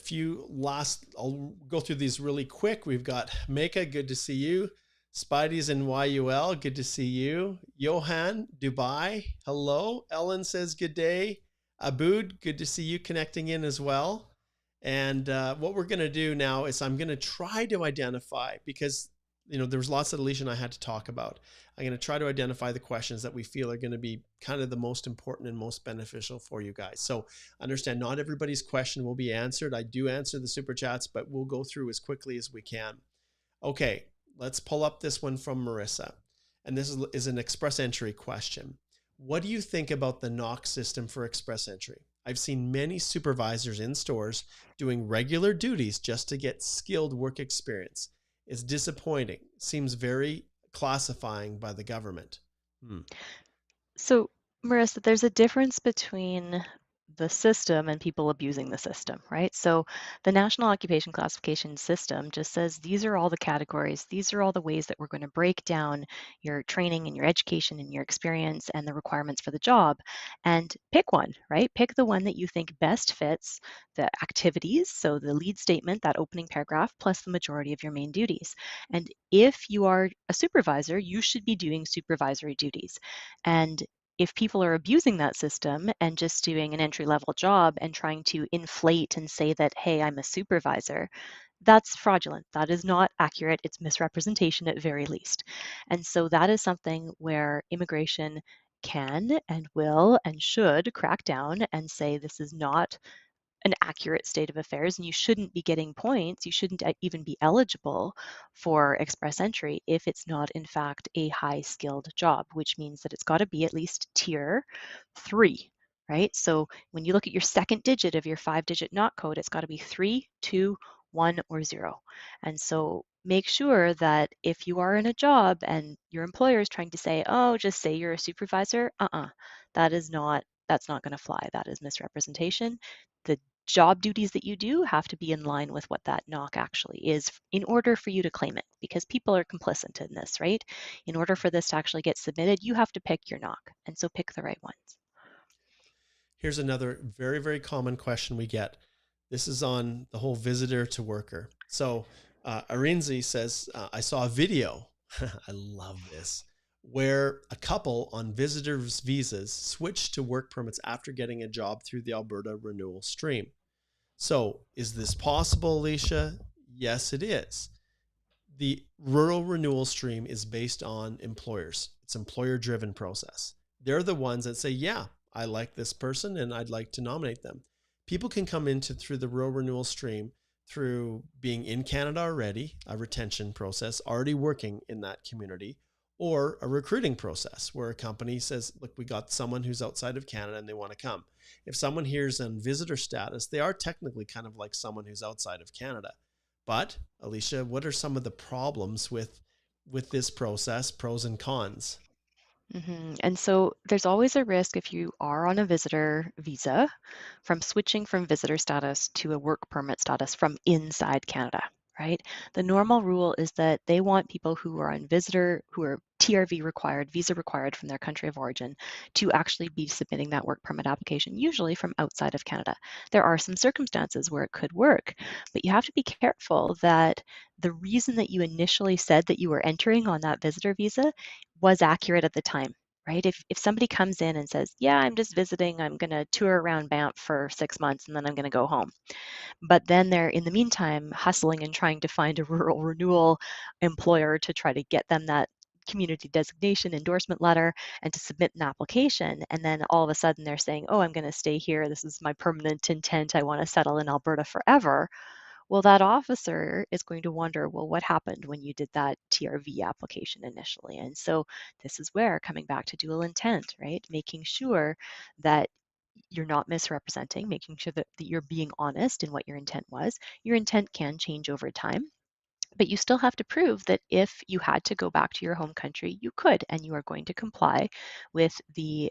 I'll go through these really quick. We've got Meka, good to see you. Spidey's in YUL, good to see you. Johan, Dubai, hello. Ellen says good day. Aboud, good to see you connecting in as well. And what we're going to do now is I'm going to try to identify, because there was lots that Alicia and I had to talk about. I'm going to try to identify the questions that we feel are going to be kind of the most important and most beneficial for you guys. So understand not everybody's question will be answered. I do answer the super chats, but we'll go through as quickly as we can. Okay, let's pull up this one from Marissa. And this is an express entry question. What do you think about the knock system for express entry? I've seen many supervisors in stores doing regular duties just to get skilled work experience. It's disappointing. Seems very classifying by the government. So, Marissa, there's a difference between the system and people abusing the system, right? So the National Occupation Classification System just says these are all the categories, these are all the ways that we're going to break down your training and your education and your experience and the requirements for the job, and pick one, right? Pick the one that you think best fits the activities, so the lead statement, that opening paragraph, plus the majority of your main duties. And if you are a supervisor, you should be doing supervisory duties. And if people are abusing that system and just doing an entry level job and trying to inflate and say that, hey, I'm a supervisor, that's fraudulent. That is not accurate. It's misrepresentation at very least. And so that is something where immigration can and will and should crack down and say this is not an accurate state of affairs, and you shouldn't be getting points. You shouldn't even be eligible for express entry if it's not in fact a high skilled job, which means that it's got to be at least tier 3, right? So when you look at your second digit of your 5-digit knock code, it's got to be 3, 2, 1, or 0. And so make sure that if you are in a job and your employer is trying to say, oh, just say you're a supervisor, that's not going to fly. That is misrepresentation. The job duties that you do have to be in line with what that knock actually is in order for you to claim it, because people are complicit in this, right? In order for this to actually get submitted, you have to pick your knock, and so pick the right ones. Here's another very, very common question we get. This is on the whole visitor to worker. So Arinzi says, I saw a video, I love this, where a couple on visitors' visas switched to work permits after getting a job through the Alberta renewal stream. So is this possible, Alicia? Yes, it is. The rural renewal stream is based on employers. It's employer-driven process. They're the ones that say, yeah, I like this person and I'd like to nominate them. People can come through the rural renewal stream through being in Canada already, a retention process, already working in that community, or a recruiting process where a company says, look, we got someone who's outside of Canada and they want to come. If someone here's on visitor status, they are technically kind of like someone who's outside of Canada. But Alicia, what are some of the problems with this process, pros and cons? And so there's always a risk if you are on a visitor visa from switching from visitor status to a work permit status from inside Canada, right? The normal rule is that they want people who are on visitor, who are TRV required, visa required from their country of origin, to actually be submitting that work permit application, usually from outside of Canada. There are some circumstances where it could work, but you have to be careful that the reason that you initially said that you were entering on that visitor visa was accurate at the time, right? If somebody comes in and says, yeah, I'm just visiting, I'm going to tour around Banff for 6 months and then I'm going to go home. But then they're in the meantime hustling and trying to find a rural renewal employer to try to get them that community designation endorsement letter and to submit an application. And then all of a sudden they're saying, oh, I'm going to stay here. This is my permanent intent. I want to settle in Alberta forever. Well, that officer is going to wonder, well, what happened when you did that TRV application initially? And so this is where coming back to dual intent, right? Making sure that you're not misrepresenting, making sure that you're being honest in what your intent was. Your intent can change over time, but you still have to prove that if you had to go back to your home country, you could, and you are going to comply with the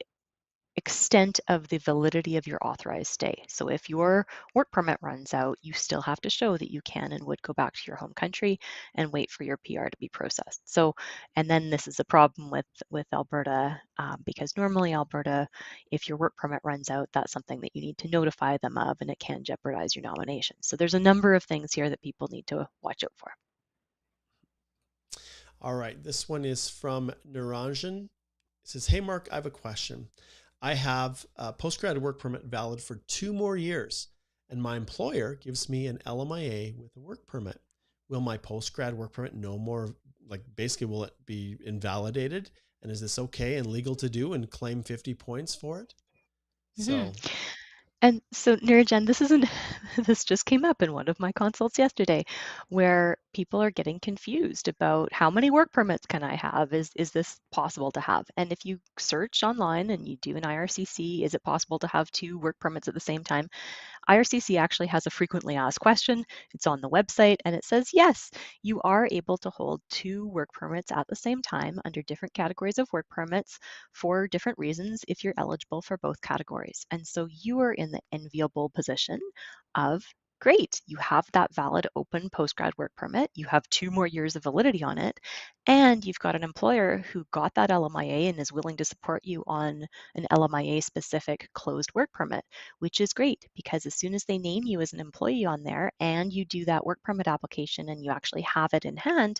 extent of the validity of your authorized stay. So if your work permit runs out, you still have to show that you can and would go back to your home country and wait for your PR to be processed. So, and then this is a problem with Alberta because normally Alberta, if your work permit runs out, that's something that you need to notify them of, and it can jeopardize your nomination. So there's a number of things here that people need to watch out for. All right, this one is from Naranjan. It says, hey, Mark, I have a question. I have a postgrad work permit valid for 2 more years, and my employer gives me an LMIA with a work permit. Will my postgrad work permit no like basically will it be invalidated? And is this okay and legal to do and claim 50 points for it? Hmm. So And so, Nirajan, this isn't, this just came up in one of my consults yesterday, where people are getting confused about how many work permits can I have? Is this possible to have? And if you search online and you do an IRCC, is it possible to have two work permits at the same time? IRCC actually has a frequently asked question. It's on the website and it says, yes, you are able to hold two work permits at the same time under different categories of work permits for different reasons if you're eligible for both categories. And so you are in the enviable position of great, you have that valid open postgrad work permit, you have 2 more years of validity on it, and you've got an employer who got that LMIA and is willing to support you on an LMIA specific closed work permit, which is great because as soon as they name you as an employee on there and you do that work permit application and you actually have it in hand,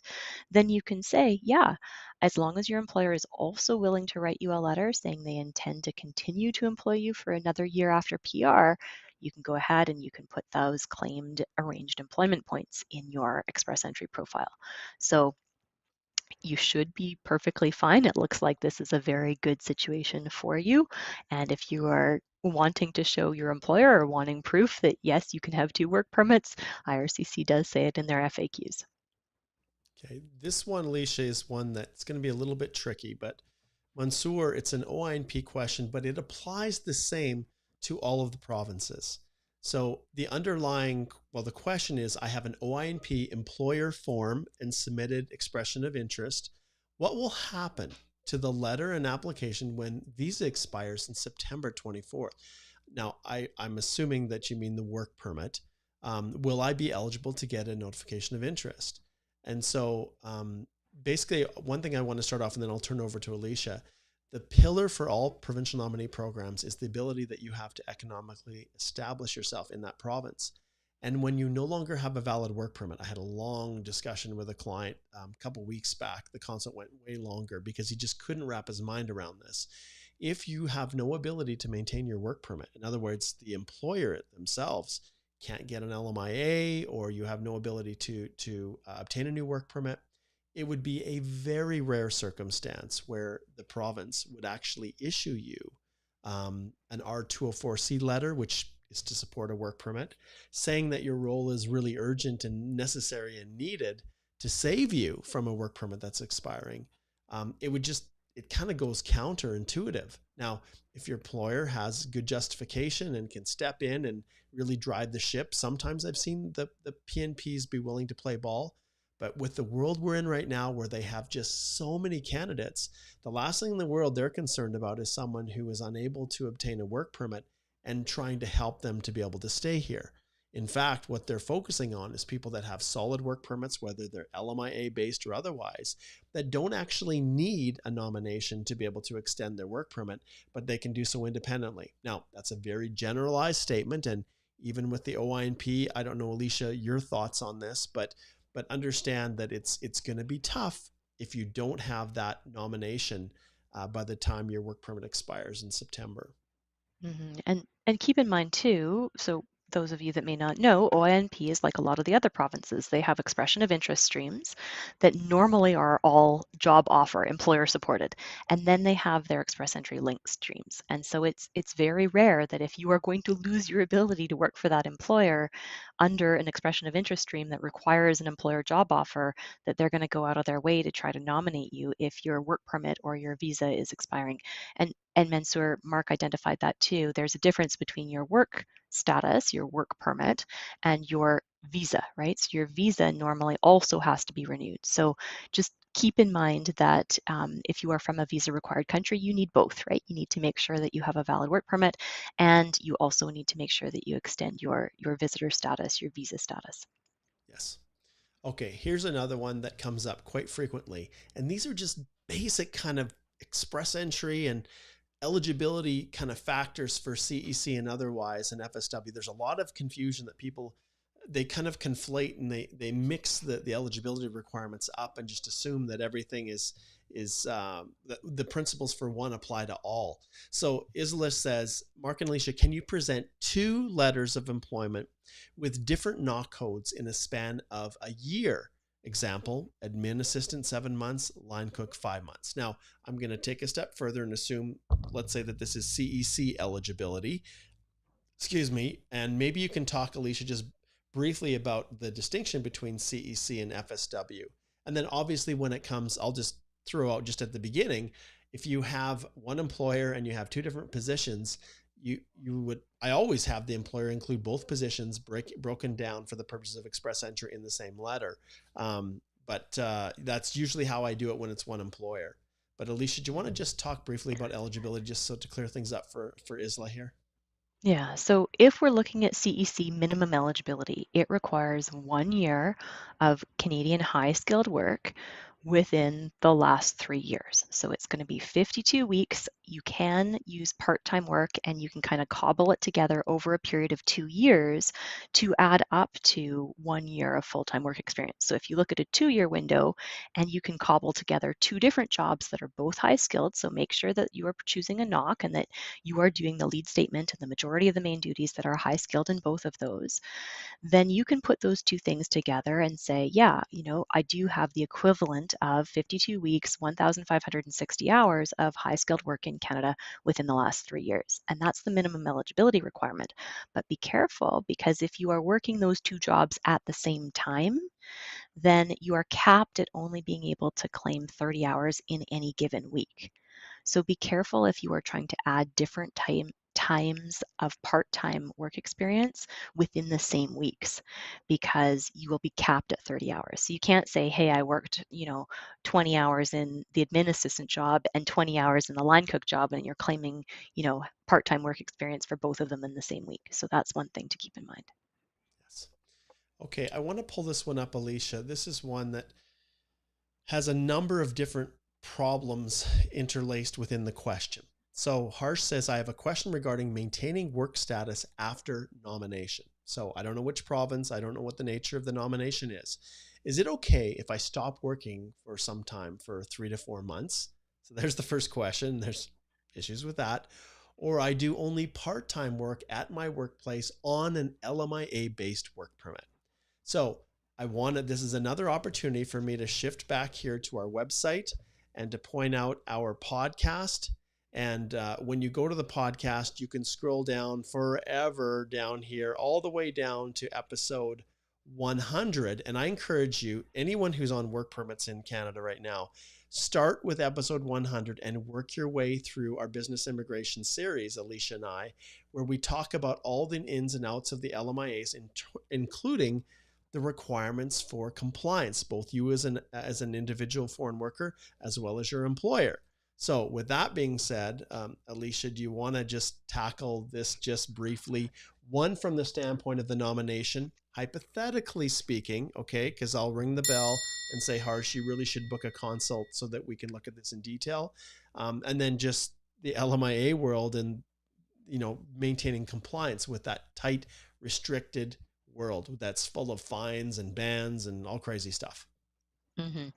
then you can say, yeah, as long as your employer is also willing to write you a letter saying they intend to continue to employ you for another year after PR, you can go ahead and you can put those claimed arranged employment points in your express entry profile. So you should be perfectly fine. It looks like this is a very good situation for you. And if you are wanting to show your employer or wanting proof that yes, you can have two work permits, IRCC does say it in their FAQs. okay, this one, Alicia, is one that's going to be a little bit tricky, but Mansoor, it's an OINP question, but it applies the same to all of the provinces. So the underlying, well, the question is, I have an OINP employer form and submitted expression of interest. What will happen to the letter and application when visa expires in September 24th? Now, I'm assuming that you mean the work permit. Will I be eligible to get a notification of interest? And so basically, one thing I want to start off, and then I'll turn over to Alicia. The pillar for all provincial nominee programs is the ability that you have to economically establish yourself in that province. And when you no longer have a valid work permit, I had a long discussion with a client a couple weeks back. The consult went way longer because he just couldn't wrap his mind around this. If you have no ability to maintain your work permit, in other words, the employer themselves can't get an LMIA, or you have no ability to obtain a new work permit, it would be a very rare circumstance where the province would actually issue you an R204C letter, which is to support a work permit, saying that your role is really urgent and necessary and needed to save you from a work permit that's expiring. It kind of goes counterintuitive. Now, if your employer has good justification and can step in and really drive the ship, sometimes I've seen the PNPs be willing to play ball. But with the world we're in right now, where they have just so many candidates, the last thing in the world they're concerned about is someone who is unable to obtain a work permit and trying to help them to be able to stay here. In fact, what they're focusing on is people that have solid work permits, whether they're LMIA based or otherwise, that don't actually need a nomination to be able to extend their work permit, but they can do so independently. Now, that's a very generalized statement. And even with the OINP, I don't know, Alicia, your thoughts on this, but understand that it's going to be tough if you don't have that nomination by the time your work permit expires in September. And keep in mind too, so those of you that may not know, OINP is like a lot of the other provinces. They have expression of interest streams that normally are all job offer, employer supported. And then they have their express entry link streams. And so it's very rare that if you are going to lose your ability to work for that employer under an expression of interest stream that requires an employer job offer, that they're going to go out of their way to try to nominate you if your work permit or your visa is expiring. And Mansoor, Mark identified that too. There's a difference between your work status, your work permit, and your visa, right? So your visa normally also has to be renewed. So just keep in mind that if you are from a visa required country, you need both, right? You need to make sure that you have a valid work permit, and you also need to make sure that you extend your visitor status, your visa status. Yes. Okay, here's another one that comes up quite frequently. And these are just basic kind of express entry and eligibility kind of factors for CEC and otherwise and FSW. There's a lot of confusion that people, they kind of conflate and they mix the eligibility requirements up and just assume that everything is the principles for one apply to all. So Isla says, Mark and Alicia, can you present 2 letters of employment with different knock codes in a span of a year Example, admin assistant 7 months, line cook 5 months. Now, I'm going to take a step further and assume, let's say that this is CEC eligibility. Excuse me. And maybe you can talk, Alicia, just briefly about the distinction between CEC and FSW. And then obviously when it comes, I'll just throw out just at the beginning, if you have one employer and you have two different positions, you would, I always have the employer include both positions broken down for the purposes of express entry in the same letter. But that's usually how I do it when it's one employer. But Alicia, do you want to just talk briefly about eligibility, just so to clear things up for Isla here? Yeah, so if we're looking at CEC minimum eligibility, it requires 1 year of Canadian high skilled work within the last 3 years. So it's going to be 52 weeks. You can use part-time work and you can kind of cobble it together over a period of 2 years to add up to 1 year of full-time work experience. So if you look at a 2 year window and you can cobble together two different jobs that are both high skilled, so make sure that you are choosing a knock and that you are doing the lead statement and the majority of the main duties that are high skilled in both of those, then you can put those two things together and say, yeah, I do have the equivalent of 52 weeks, 1,560 hours of high skilled work in Canada within the last 3 years. And that's the minimum eligibility requirement. But be careful, because if you are working those two jobs at the same time, then you are capped at only being able to claim 30 hours in any given week. So be careful if you are trying to add different times of part-time work experience within the same weeks, because you will be capped at 30 hours. So you can't say, hey, I worked, 20 hours in the admin assistant job and 20 hours in the line cook job, and you're claiming, part-time work experience for both of them in the same week. So that's one thing to keep in mind. Yes. Okay, I want to pull this one up, Alicia. This is one that has a number of different problems interlaced within the question. So Harsh says, I have a question regarding maintaining work status after nomination. So I don't know which province, I don't know what the nature of the nomination is. Is it okay if I stop working for some time, for 3 to 4 months? So there's the first question. There's issues with that. Or I do only part-time work at my workplace on an LMIA based work permit. So this is another opportunity for me to shift back here to our website and to point out our podcast. And when you go to the podcast, you can scroll down forever down here, all the way down to episode 100. And I encourage you, anyone who's on work permits in Canada right now, start with episode 100 and work your way through our business immigration series, Alicia and I, where we talk about all the ins and outs of the LMIAs, including the requirements for compliance, both you as an individual foreign worker as well as your employer. So with that being said, Alicia, do you want to just tackle this just briefly? One, from the standpoint of the nomination, hypothetically speaking, okay, because I'll ring the bell and say, Harsh, you really should book a consult so that we can look at this in detail. And then just the LMIA world and, maintaining compliance with that tight, restricted world that's full of fines and bans and all crazy stuff. hmm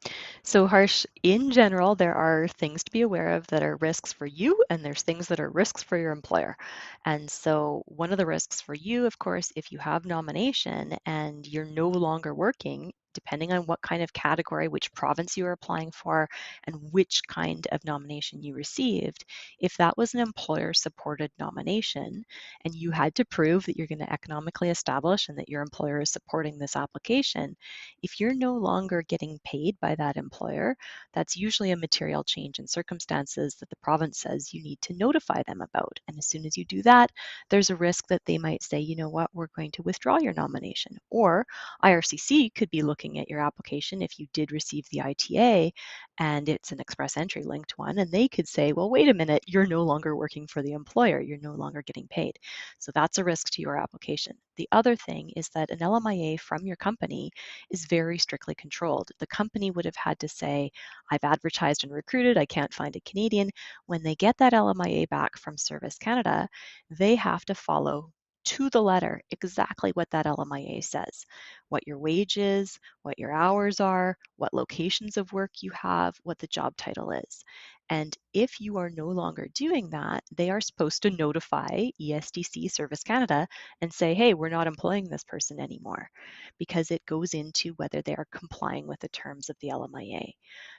So, Harsh, in general, there are things to be aware of that are risks for you, and there's things that are risks for your employer. And so, one of the risks for you, of course, if you have nomination and you're no longer working, depending on what kind of category, which province you are applying for, and which kind of nomination you received, if that was an employer supported nomination and you had to prove that you're going to economically establish and that your employer is supporting this application, if you're no longer getting paid by that employer, that's usually a material change in circumstances that the province says you need to notify them about. And as soon as you do that, there's a risk that they might say, you know what, we're going to withdraw your nomination. Or IRCC could be looking at your application if you did receive the ITA and it's an express entry linked one, and they could say, well, wait a minute, you're no longer working for the employer, you're no longer getting paid. So that's a risk to your application. The other thing is that an LMIA from your company is very strictly controlled. The company would have had to say, I've advertised and recruited, I can't find a Canadian. When they get that LMIA back from Service Canada, they have to follow to the letter exactly what that LMIA says, what your wage is, what your hours are, what locations of work you have, what the job title is. And if you are no longer doing that, they are supposed to notify ESDC Service Canada and say, hey, we're not employing this person anymore, because it goes into whether they are complying with the terms of the LMIA.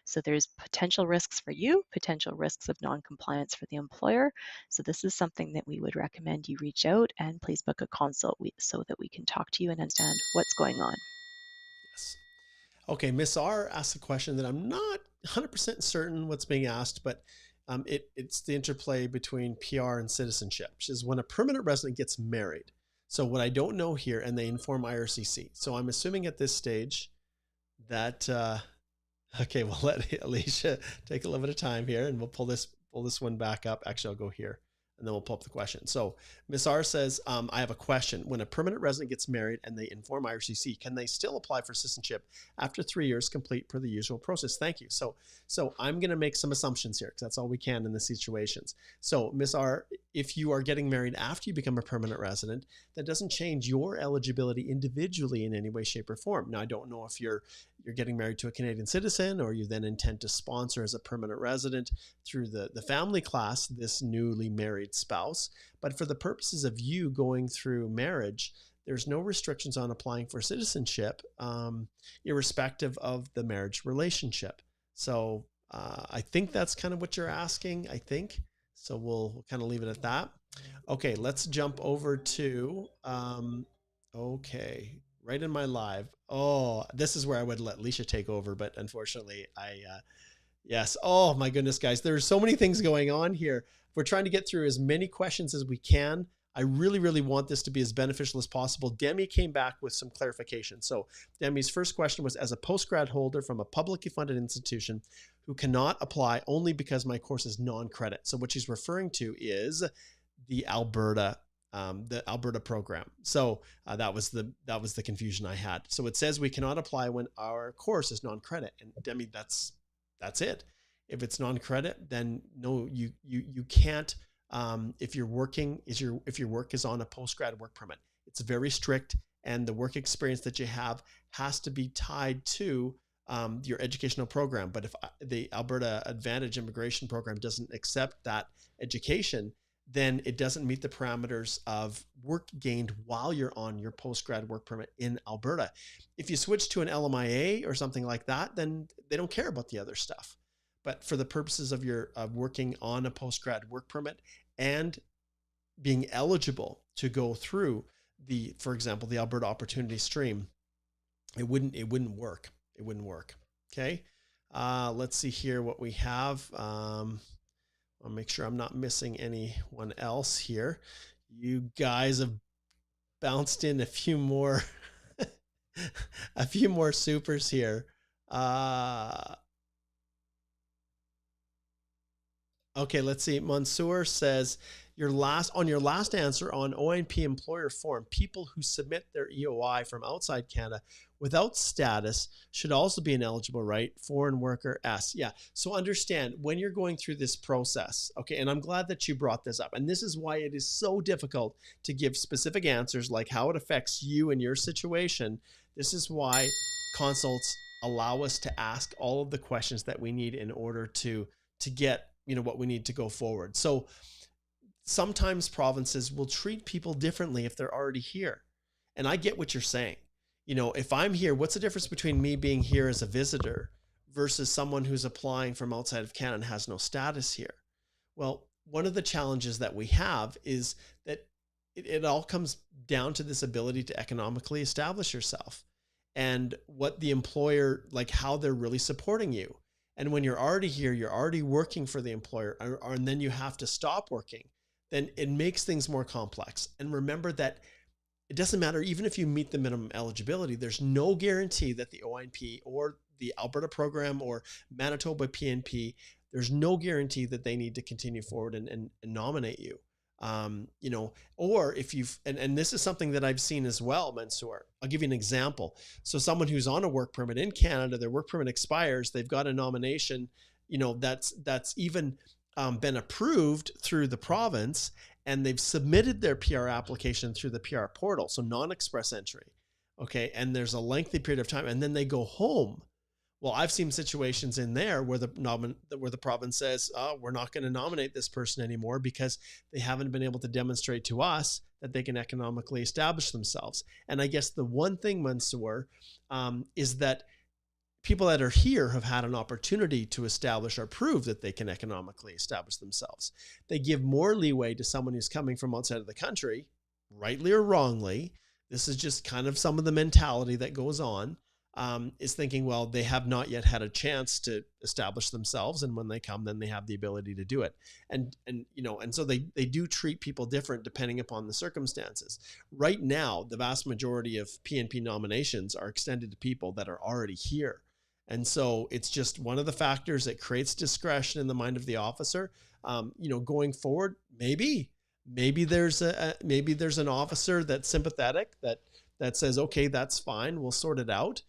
So there's potential risks for you, potential risks of non-compliance for the employer. So this is something that we would recommend you reach out and please book a consult so that we can talk to you and understand what's going on. Yes. Okay, Miss R asked a question that I'm not 100% certain what's being asked, but it's the interplay between PR and citizenship, which is when a permanent resident gets married. So what I don't know here, and they inform IRCC. So I'm assuming at this stage that, okay, we'll let Alicia take a little bit of time here and we'll pull this one back up. Actually, I'll go here. And then we'll pull up the question. So Ms. R says, I have a question. When a permanent resident gets married and they inform IRCC, can they still apply for citizenship after 3 years complete per the usual process? Thank you. So I'm going to make some assumptions here because that's all we can in the situations. So Ms. R, if you are getting married after you become a permanent resident, that doesn't change your eligibility individually in any way, shape, or form. Now, I don't know if you're getting married to a Canadian citizen or you then intend to sponsor as a permanent resident through the family class this newly married spouse. But for the purposes of you going through marriage, there's no restrictions on applying for citizenship, irrespective of the marriage relationship. So I think that's kind of what you're asking, I think. So we'll kind of leave it at that. Okay, let's jump over to, okay, right in my live. Oh, this is where I would let Alicia take over, but unfortunately yes. Oh my goodness, guys. There's so many things going on here. We're trying to get through as many questions as we can. I really, really want this to be as beneficial as possible. Demi came back with some clarification. So Demi's first question was, as a postgrad holder from a publicly funded institution who cannot apply only because my course is non-credit. So what she's referring to is the Alberta program. So that was the confusion I had. So it says we cannot apply when our course is non-credit. And Demi, that's it. If it's non-credit, then no, you can't. If your work is on a post-grad work permit, it's very strict, and the work experience that you have has to be tied to your educational program. But if the Alberta Advantage Immigration Program doesn't accept that education, then it doesn't meet the parameters of work gained while you're on your post-grad work permit in Alberta. If you switch to an LMIA or something like that, then they don't care about the other stuff. But for the purposes of your working on a post-grad work permit and being eligible to go through for example, the Alberta Opportunity Stream, it wouldn't work. It wouldn't work. Okay. Let's see here what we have. I'll make sure I'm not missing anyone else here. You guys have bounced in a few more, a few more supers here. Okay, let's see. Mansoor says, on your last answer on ONP employer form, people who submit their EOI from outside Canada without status should also be an eligible, right? Foreign worker S. Yeah. So understand when you're going through this process, okay, and I'm glad that you brought this up. And this is why it is so difficult to give specific answers like how it affects you and your situation. This is why consults allow us to ask all of the questions that we need in order to get what we need to go forward. So sometimes provinces will treat people differently if they're already here. And I get what you're saying. If I'm here, what's the difference between me being here as a visitor versus someone who's applying from outside of Canada and has no status here? Well, one of the challenges that we have is that it all comes down to this ability to economically establish yourself and what the employer, like how they're really supporting you. And when you're already here, you're already working for the employer, and then you have to stop working, then it makes things more complex. And remember that it doesn't matter, even if you meet the minimum eligibility, there's no guarantee that the ONP or the Alberta program or Manitoba PNP, there's no guarantee that they need to continue forward and nominate you. Or if you've, and this is something that I've seen as well, Mansoor. I'll give you an example. So someone who's on a work permit in Canada, their work permit expires, they've got a nomination, that's even been approved through the province, and they've submitted their PR application through the PR portal. So non-express entry. Okay. And there's a lengthy period of time, and then they go home. Well, I've seen situations in there where the province says, "Oh, we're not going to nominate this person anymore because they haven't been able to demonstrate to us that they can economically establish themselves." And I guess the one thing, Mansoor, is that people that are here have had an opportunity to establish or prove that they can economically establish themselves. They give more leeway to someone who's coming from outside of the country, rightly or wrongly. This is just kind of some of the mentality that goes on. Is thinking, well, they have not yet had a chance to establish themselves, and when they come, then they have the ability to do it. And so they do treat people different depending upon the circumstances. Right now, the vast majority of PNP nominations are extended to people that are already here. And so it's just one of the factors that creates discretion in the mind of the officer. Going forward, maybe there's an officer that's sympathetic that says, okay, that's fine, we'll sort it out.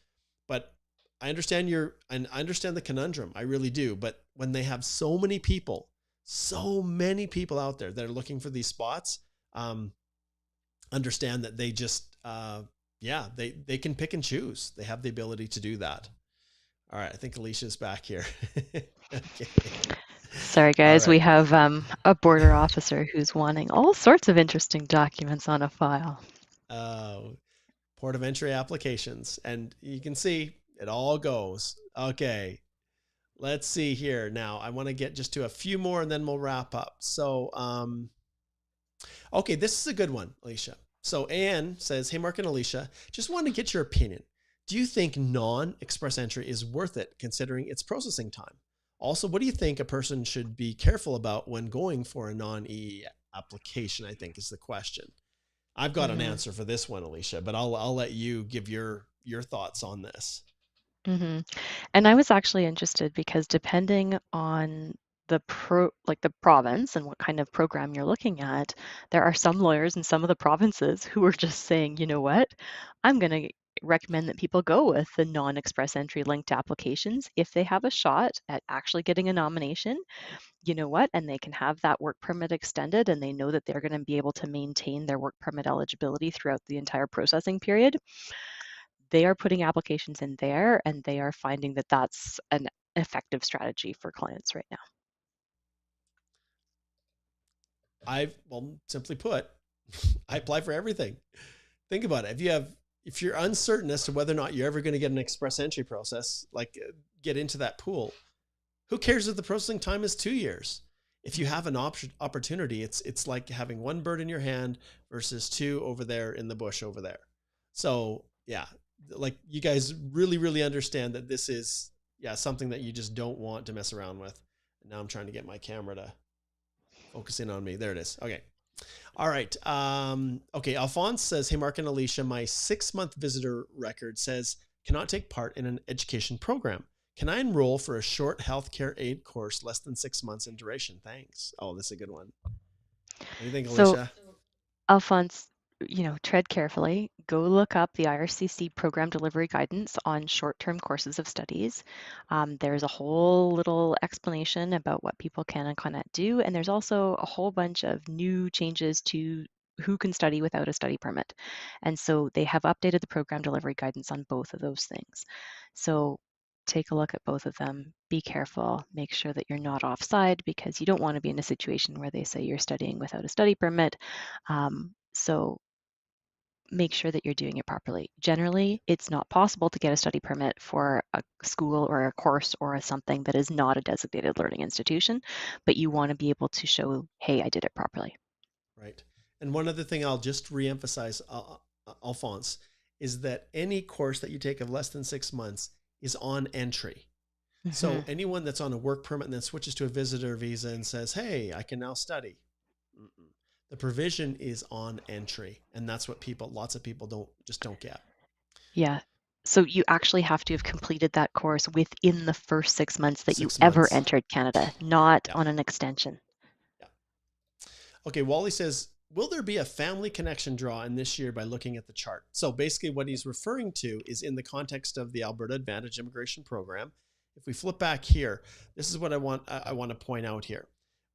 But I understand the conundrum. I really do. But when they have so many people out there that are looking for these spots, understand that they just, they can pick and choose. They have the ability to do that. All right. I think Alicia's back here. Okay. Sorry, guys. All right. We have a border officer who's wanting all sorts of interesting documents on a file. Port of entry applications. And you can see it all goes. Okay. Let's see here. Now I want to get just to a few more and then we'll wrap up. So, okay, this is a good one, Alicia. So Anne says, hey, Mark and Alicia, just want to get your opinion. Do you think non-express entry is worth it considering its processing time? Also, what do you think a person should be careful about when going for a non-EE application, I think is the question. I've got an answer for this one, Alicia, but I'll let you give your thoughts on this. And I was actually interested because depending on the province and what kind of program you're looking at, there are some lawyers in some of the provinces who are just saying, you know what, I'm going to recommend that people go with the non-express entry linked applications if they have a shot at actually getting a nomination. You know what, and they can have that work permit extended and they know that they're going to be able to maintain their work permit eligibility throughout the entire processing period. They are putting applications in there and they are finding that that's an effective strategy for clients right now. Simply put, I apply for everything. Think about it. If you're uncertain as to whether or not you're ever going to get an express entry process, get into that pool, who cares if the processing time is 2 years? If you have an opportunity, it's like having one bird in your hand versus two over there in the bush over there. So yeah, you guys really, really understand that this is something that you just don't want to mess around with. And now I'm trying to get my camera to focus in on me. There it is. Okay. All right. Okay. Alphonse says, hey, Mark and Alicia, my 6-month visitor record says cannot take part in an education program. Can I enroll for a short healthcare aid course less than 6 months in duration? Thanks. Oh, this is a good one. What do you think, Alicia? So, Alphonse, tread carefully. Go look up the IRCC program delivery guidance on short-term courses of studies. There's a whole little explanation about what people can and cannot do. And there's also a whole bunch of new changes to who can study without a study permit. And so they have updated the program delivery guidance on both of those things. So take a look at both of them. Be careful. Make sure that you're not offside because you don't want to be in a situation where they say you're studying without a study permit. So make sure that you're doing it properly. Generally, it's not possible to get a study permit for a school or a course or something that is not a designated learning institution, but you want to be able to show, hey, I did it properly. Right. And one other thing I'll just reemphasize, Alphonse, is that any course that you take of less than 6 months is on entry. So anyone that's on a work permit and then switches to a visitor visa and says, hey, I can now study. The provision is on entry. And that's what lots of people don't get. Yeah. So you actually have to have completed that course within the first 6 months that you ever entered Canada, not on an extension. Yeah. Okay. Wally says, will there be a family connection draw in this year by looking at the chart? So basically what he's referring to is in the context of the Alberta Advantage Immigration Program. If we flip back here, this is what I want to point out here.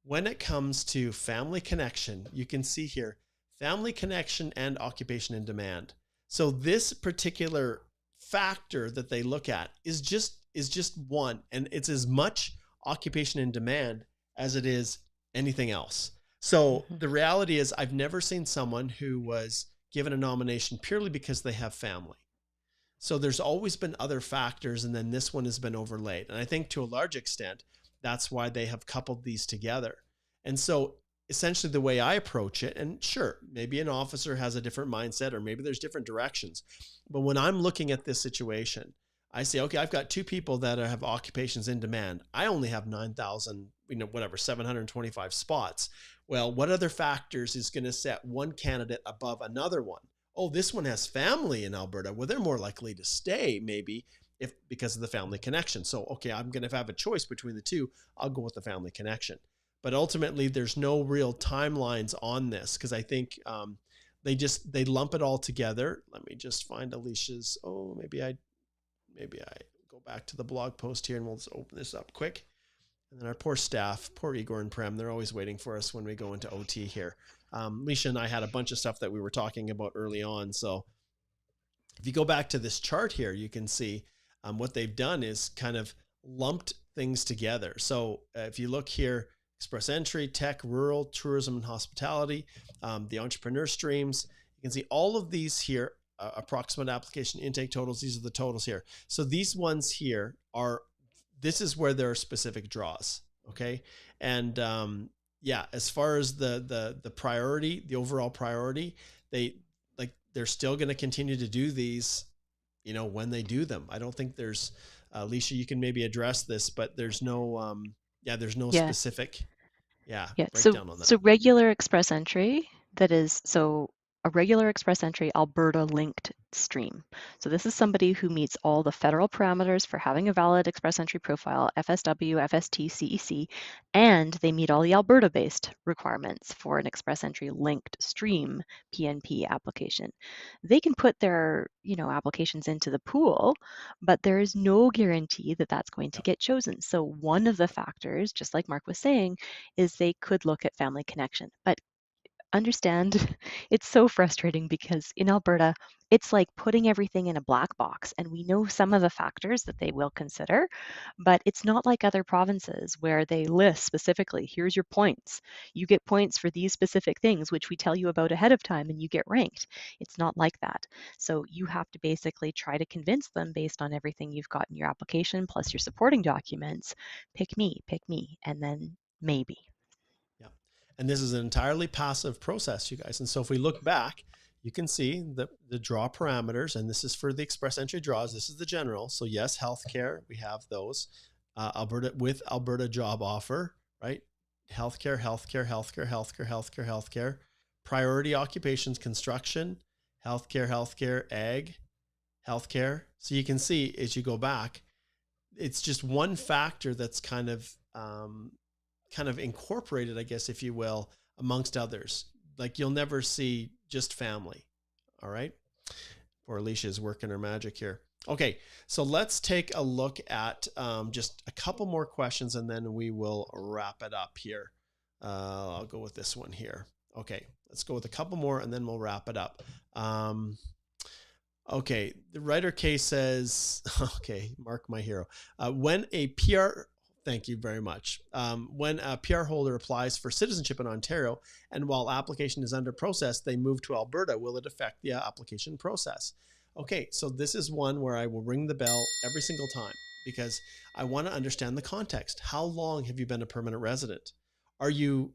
When it comes to family connection, you can see here, family connection and occupation in demand. So this particular factor that they look at is just is just one, and it's as much occupation in demand as it is anything else. So the reality is I've never seen someone who was given a nomination purely because they have family. So there's always been other factors, and then this one has been overlaid. And I think to a large extent, that's why they have coupled these together. And so essentially the way I approach it, and sure, maybe an officer has a different mindset, or maybe there's different directions. But when I'm looking at this situation, I say, okay, I've got two people that have occupations in demand. I only have 9,000, 725 spots. Well, what other factors is going to set one candidate above another one? Oh, this one has family in Alberta. Well, they're more likely to stay maybe because of the family connection. So, okay, I'm going to have a choice between the two. I'll go with the family connection. But ultimately, there's no real timelines on this because I think they lump it all together. Let me just find Alicia's. Oh, maybe I go back to the blog post here and we'll just open this up quick. And then our poor staff, poor Igor and Prem, they're always waiting for us when we go into OT here. Alicia and I had a bunch of stuff that we were talking about early on. So if you go back to this chart here, you can see what they've done is kind of lumped things together. So if you look here, express entry, tech, rural, tourism and hospitality, the entrepreneur streams, you can see all of these here, approximate application intake totals. These are the totals here. So these ones here this is where there are specific draws. Okay. And as far as the priority, the overall priority, they're still going to continue to do these, when they do them. I don't think there's, Alicia, you can maybe address this, but there's no, specific, breakdown on that. So regular express entry, a regular express entry Alberta linked stream. So this is somebody who meets all the federal parameters for having a valid express entry profile, FSW, FST, CEC, and they meet all the Alberta-based requirements for an express entry linked stream PNP application. They can put their, applications into the pool, but there is no guarantee that that's going to get chosen. So one of the factors, just like Mark was saying, is they could look at family connection. But understand, it's so frustrating because in Alberta, it's like putting everything in a black box, and we know some of the factors that they will consider, but it's not like other provinces where they list specifically, here's your points. You get points for these specific things, which we tell you about ahead of time, and you get ranked. It's not like that. So you have to basically try to convince them based on everything you've got in your application, plus your supporting documents, pick me, and then maybe. And this is an entirely passive process, you guys. And so if we look back, you can see the draw parameters, and this is for the express entry draws. This is the general. So yes, healthcare, we have those. Alberta job offer, right? Healthcare. Priority occupations, construction, healthcare, ag, healthcare. So you can see as you go back, it's just one factor that's kind of incorporated, I guess, if you will, amongst others. Like you'll never see just family. All right. Poor Alicia is working her magic here. Okay. So let's take a look at just a couple more questions and then we will wrap it up here. I'll go with this one here. Okay. Let's go with a couple more and then we'll wrap it up. Okay. The writer K says, okay, Mark, my hero. When a PR, thank you very much. When a PR holder applies for citizenship in Ontario, and while application is under process, they move to Alberta, will it affect the application process? Okay, so this is one where I will ring the bell every single time because I want to understand the context. How long have you been a permanent resident? Are you,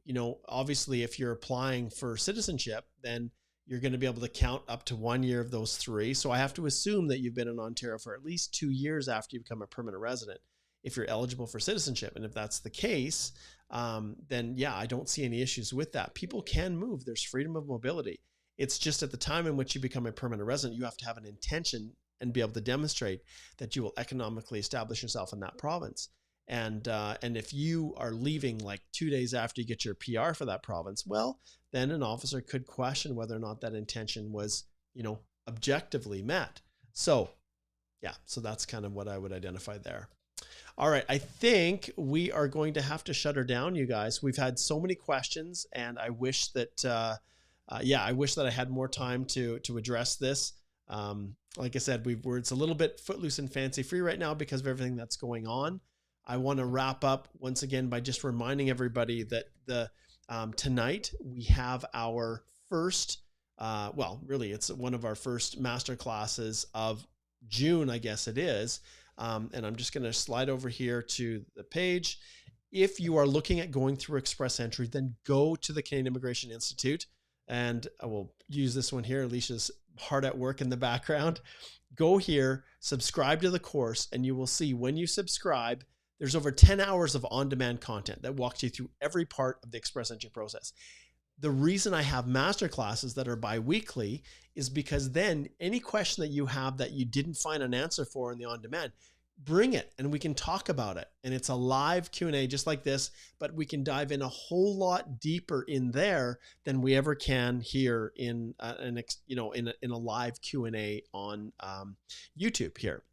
obviously if you're applying for citizenship, then you're going to be able to count up to 1 year of those 3. So I have to assume that you've been in Ontario for at least 2 years after you become a permanent resident, if you're eligible for citizenship. And if that's the case, then yeah, I don't see any issues with that. People can move. There's freedom of mobility. It's just at the time in which you become a permanent resident, you have to have an intention and be able to demonstrate that you will economically establish yourself in that province. And if you are leaving like 2 days after you get your PR for that province, well, then an officer could question whether or not that intention was, objectively met. So yeah, so that's kind of what I would identify there. All right, I think we are going to have to shut her down, you guys. We've had so many questions, and I wish that, I wish that I had more time to address this. Like I said, it's a little bit footloose and fancy free right now because of everything that's going on. I want to wrap up once again by just reminding everybody that tonight we have our first, really it's one of our first master classes of June, I guess it is. And I'm just going to slide over here to the page. If you are looking at going through Express Entry, then go to the Canadian Immigration Institute. And I will use this one here. Alicia's hard at work in the background. Go here, subscribe to the course, and you will see when you subscribe, there's over 10 hours of on-demand content that walks you through every part of the Express Entry process. The reason I have master classes that are bi-weekly is because then any question that you have that you didn't find an answer for in the on-demand, bring it and we can talk about it. And it's a live Q&A just like this, but we can dive in a whole lot deeper in there than we ever can here in a live Q&A on YouTube here,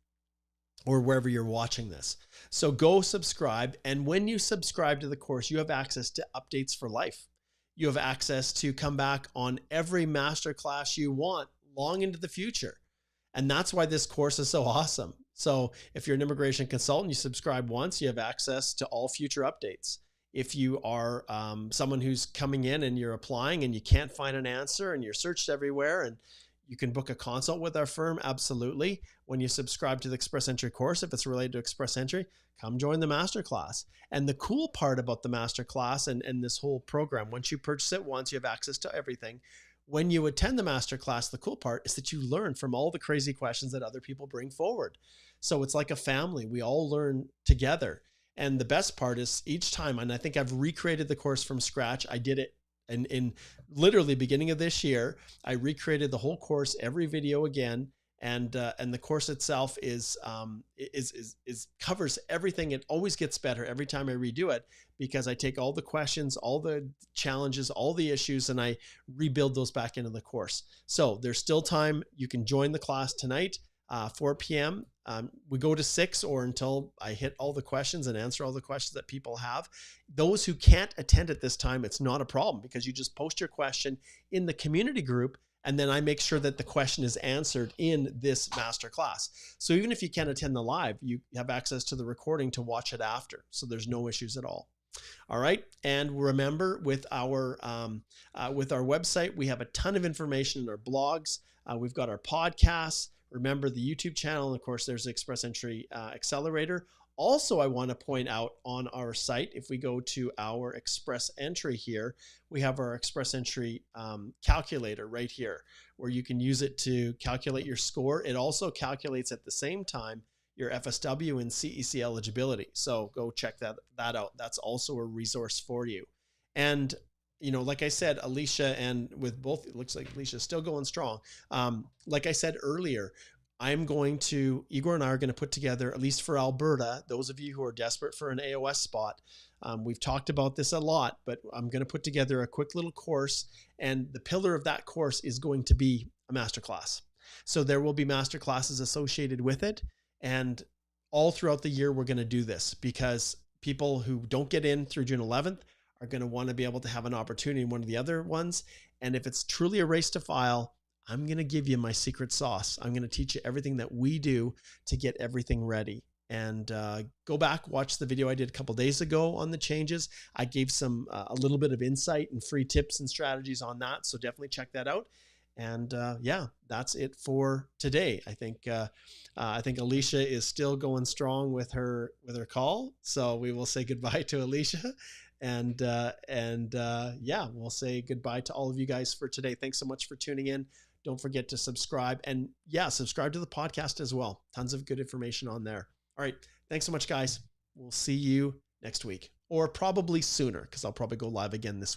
or wherever you're watching this. So go subscribe. And when you subscribe to the course, you have access to updates for life. You have access to come back on every masterclass you want long into the future. And that's why this course is so awesome. So if you're an immigration consultant, you subscribe once, you have access to all future updates. If you are someone who's coming in and you're applying and you can't find an answer and you're searched everywhere, and you can book a consult with our firm, absolutely. When you subscribe to the Express Entry course, if it's related to Express Entry, come join the masterclass. And the cool part about the masterclass and this whole program, once you purchase it once, you have access to everything. When you attend the masterclass, the cool part is that you learn from all the crazy questions that other people bring forward. So it's like a family. We all learn together. And the best part is each time, and I think I've recreated the course from scratch. I did it in literally beginning of this year. I recreated the whole course, every video again. And the course itself is covers everything. It always gets better every time I redo it, because I take all the questions, all the challenges, all the issues, and I rebuild those back into the course. So there's still time. You can join the class tonight, 4 p.m. We go to 6 or until I hit all the questions and answer all the questions that people have. Those who can't attend at this time, it's not a problem, because you just post your question in the community group, and then I make sure that the question is answered in this masterclass. So even if you can't attend the live, you have access to the recording to watch it after. So there's no issues at all. All right. And remember, with our website, we have a ton of information in our blogs. We've got our podcasts. Remember the YouTube channel. And of course, there's the Express Entry Accelerator. Also, I want to point out on our site, if we go to our Express Entry here, we have our Express Entry calculator right here, where you can use it to calculate your score. It also calculates at the same time your FSW and CEC eligibility. So go check that out. That's also a resource for you. And like I said, Alicia, and with both, it looks like Alicia's still going strong. Like I said earlier, Igor and I are going to put together, at least for Alberta, those of you who are desperate for an AOS spot. We've talked about this a lot, but I'm going to put together a quick little course, and the pillar of that course is going to be a masterclass. So there will be masterclasses associated with it. And all throughout the year, we're going to do this, because people who don't get in through June 11th are going to want to be able to have an opportunity in one of the other ones. And if it's truly a race to file, I'm going to give you my secret sauce. I'm going to teach you everything that we do to get everything ready. And go back, watch the video I did a couple days ago on the changes. I gave a little bit of insight and free tips and strategies on that. So definitely check that out. And yeah, that's it for today. I think Alicia is still going strong with her call. So we will say goodbye to Alicia. And yeah, we'll say goodbye to all of you guys for today. Thanks so much for tuning in. Don't forget to subscribe, and yeah, subscribe to the podcast as well. Tons of good information on there. All right. Thanks so much, guys. We'll see you next week, or probably sooner, because I'll probably go live again this week.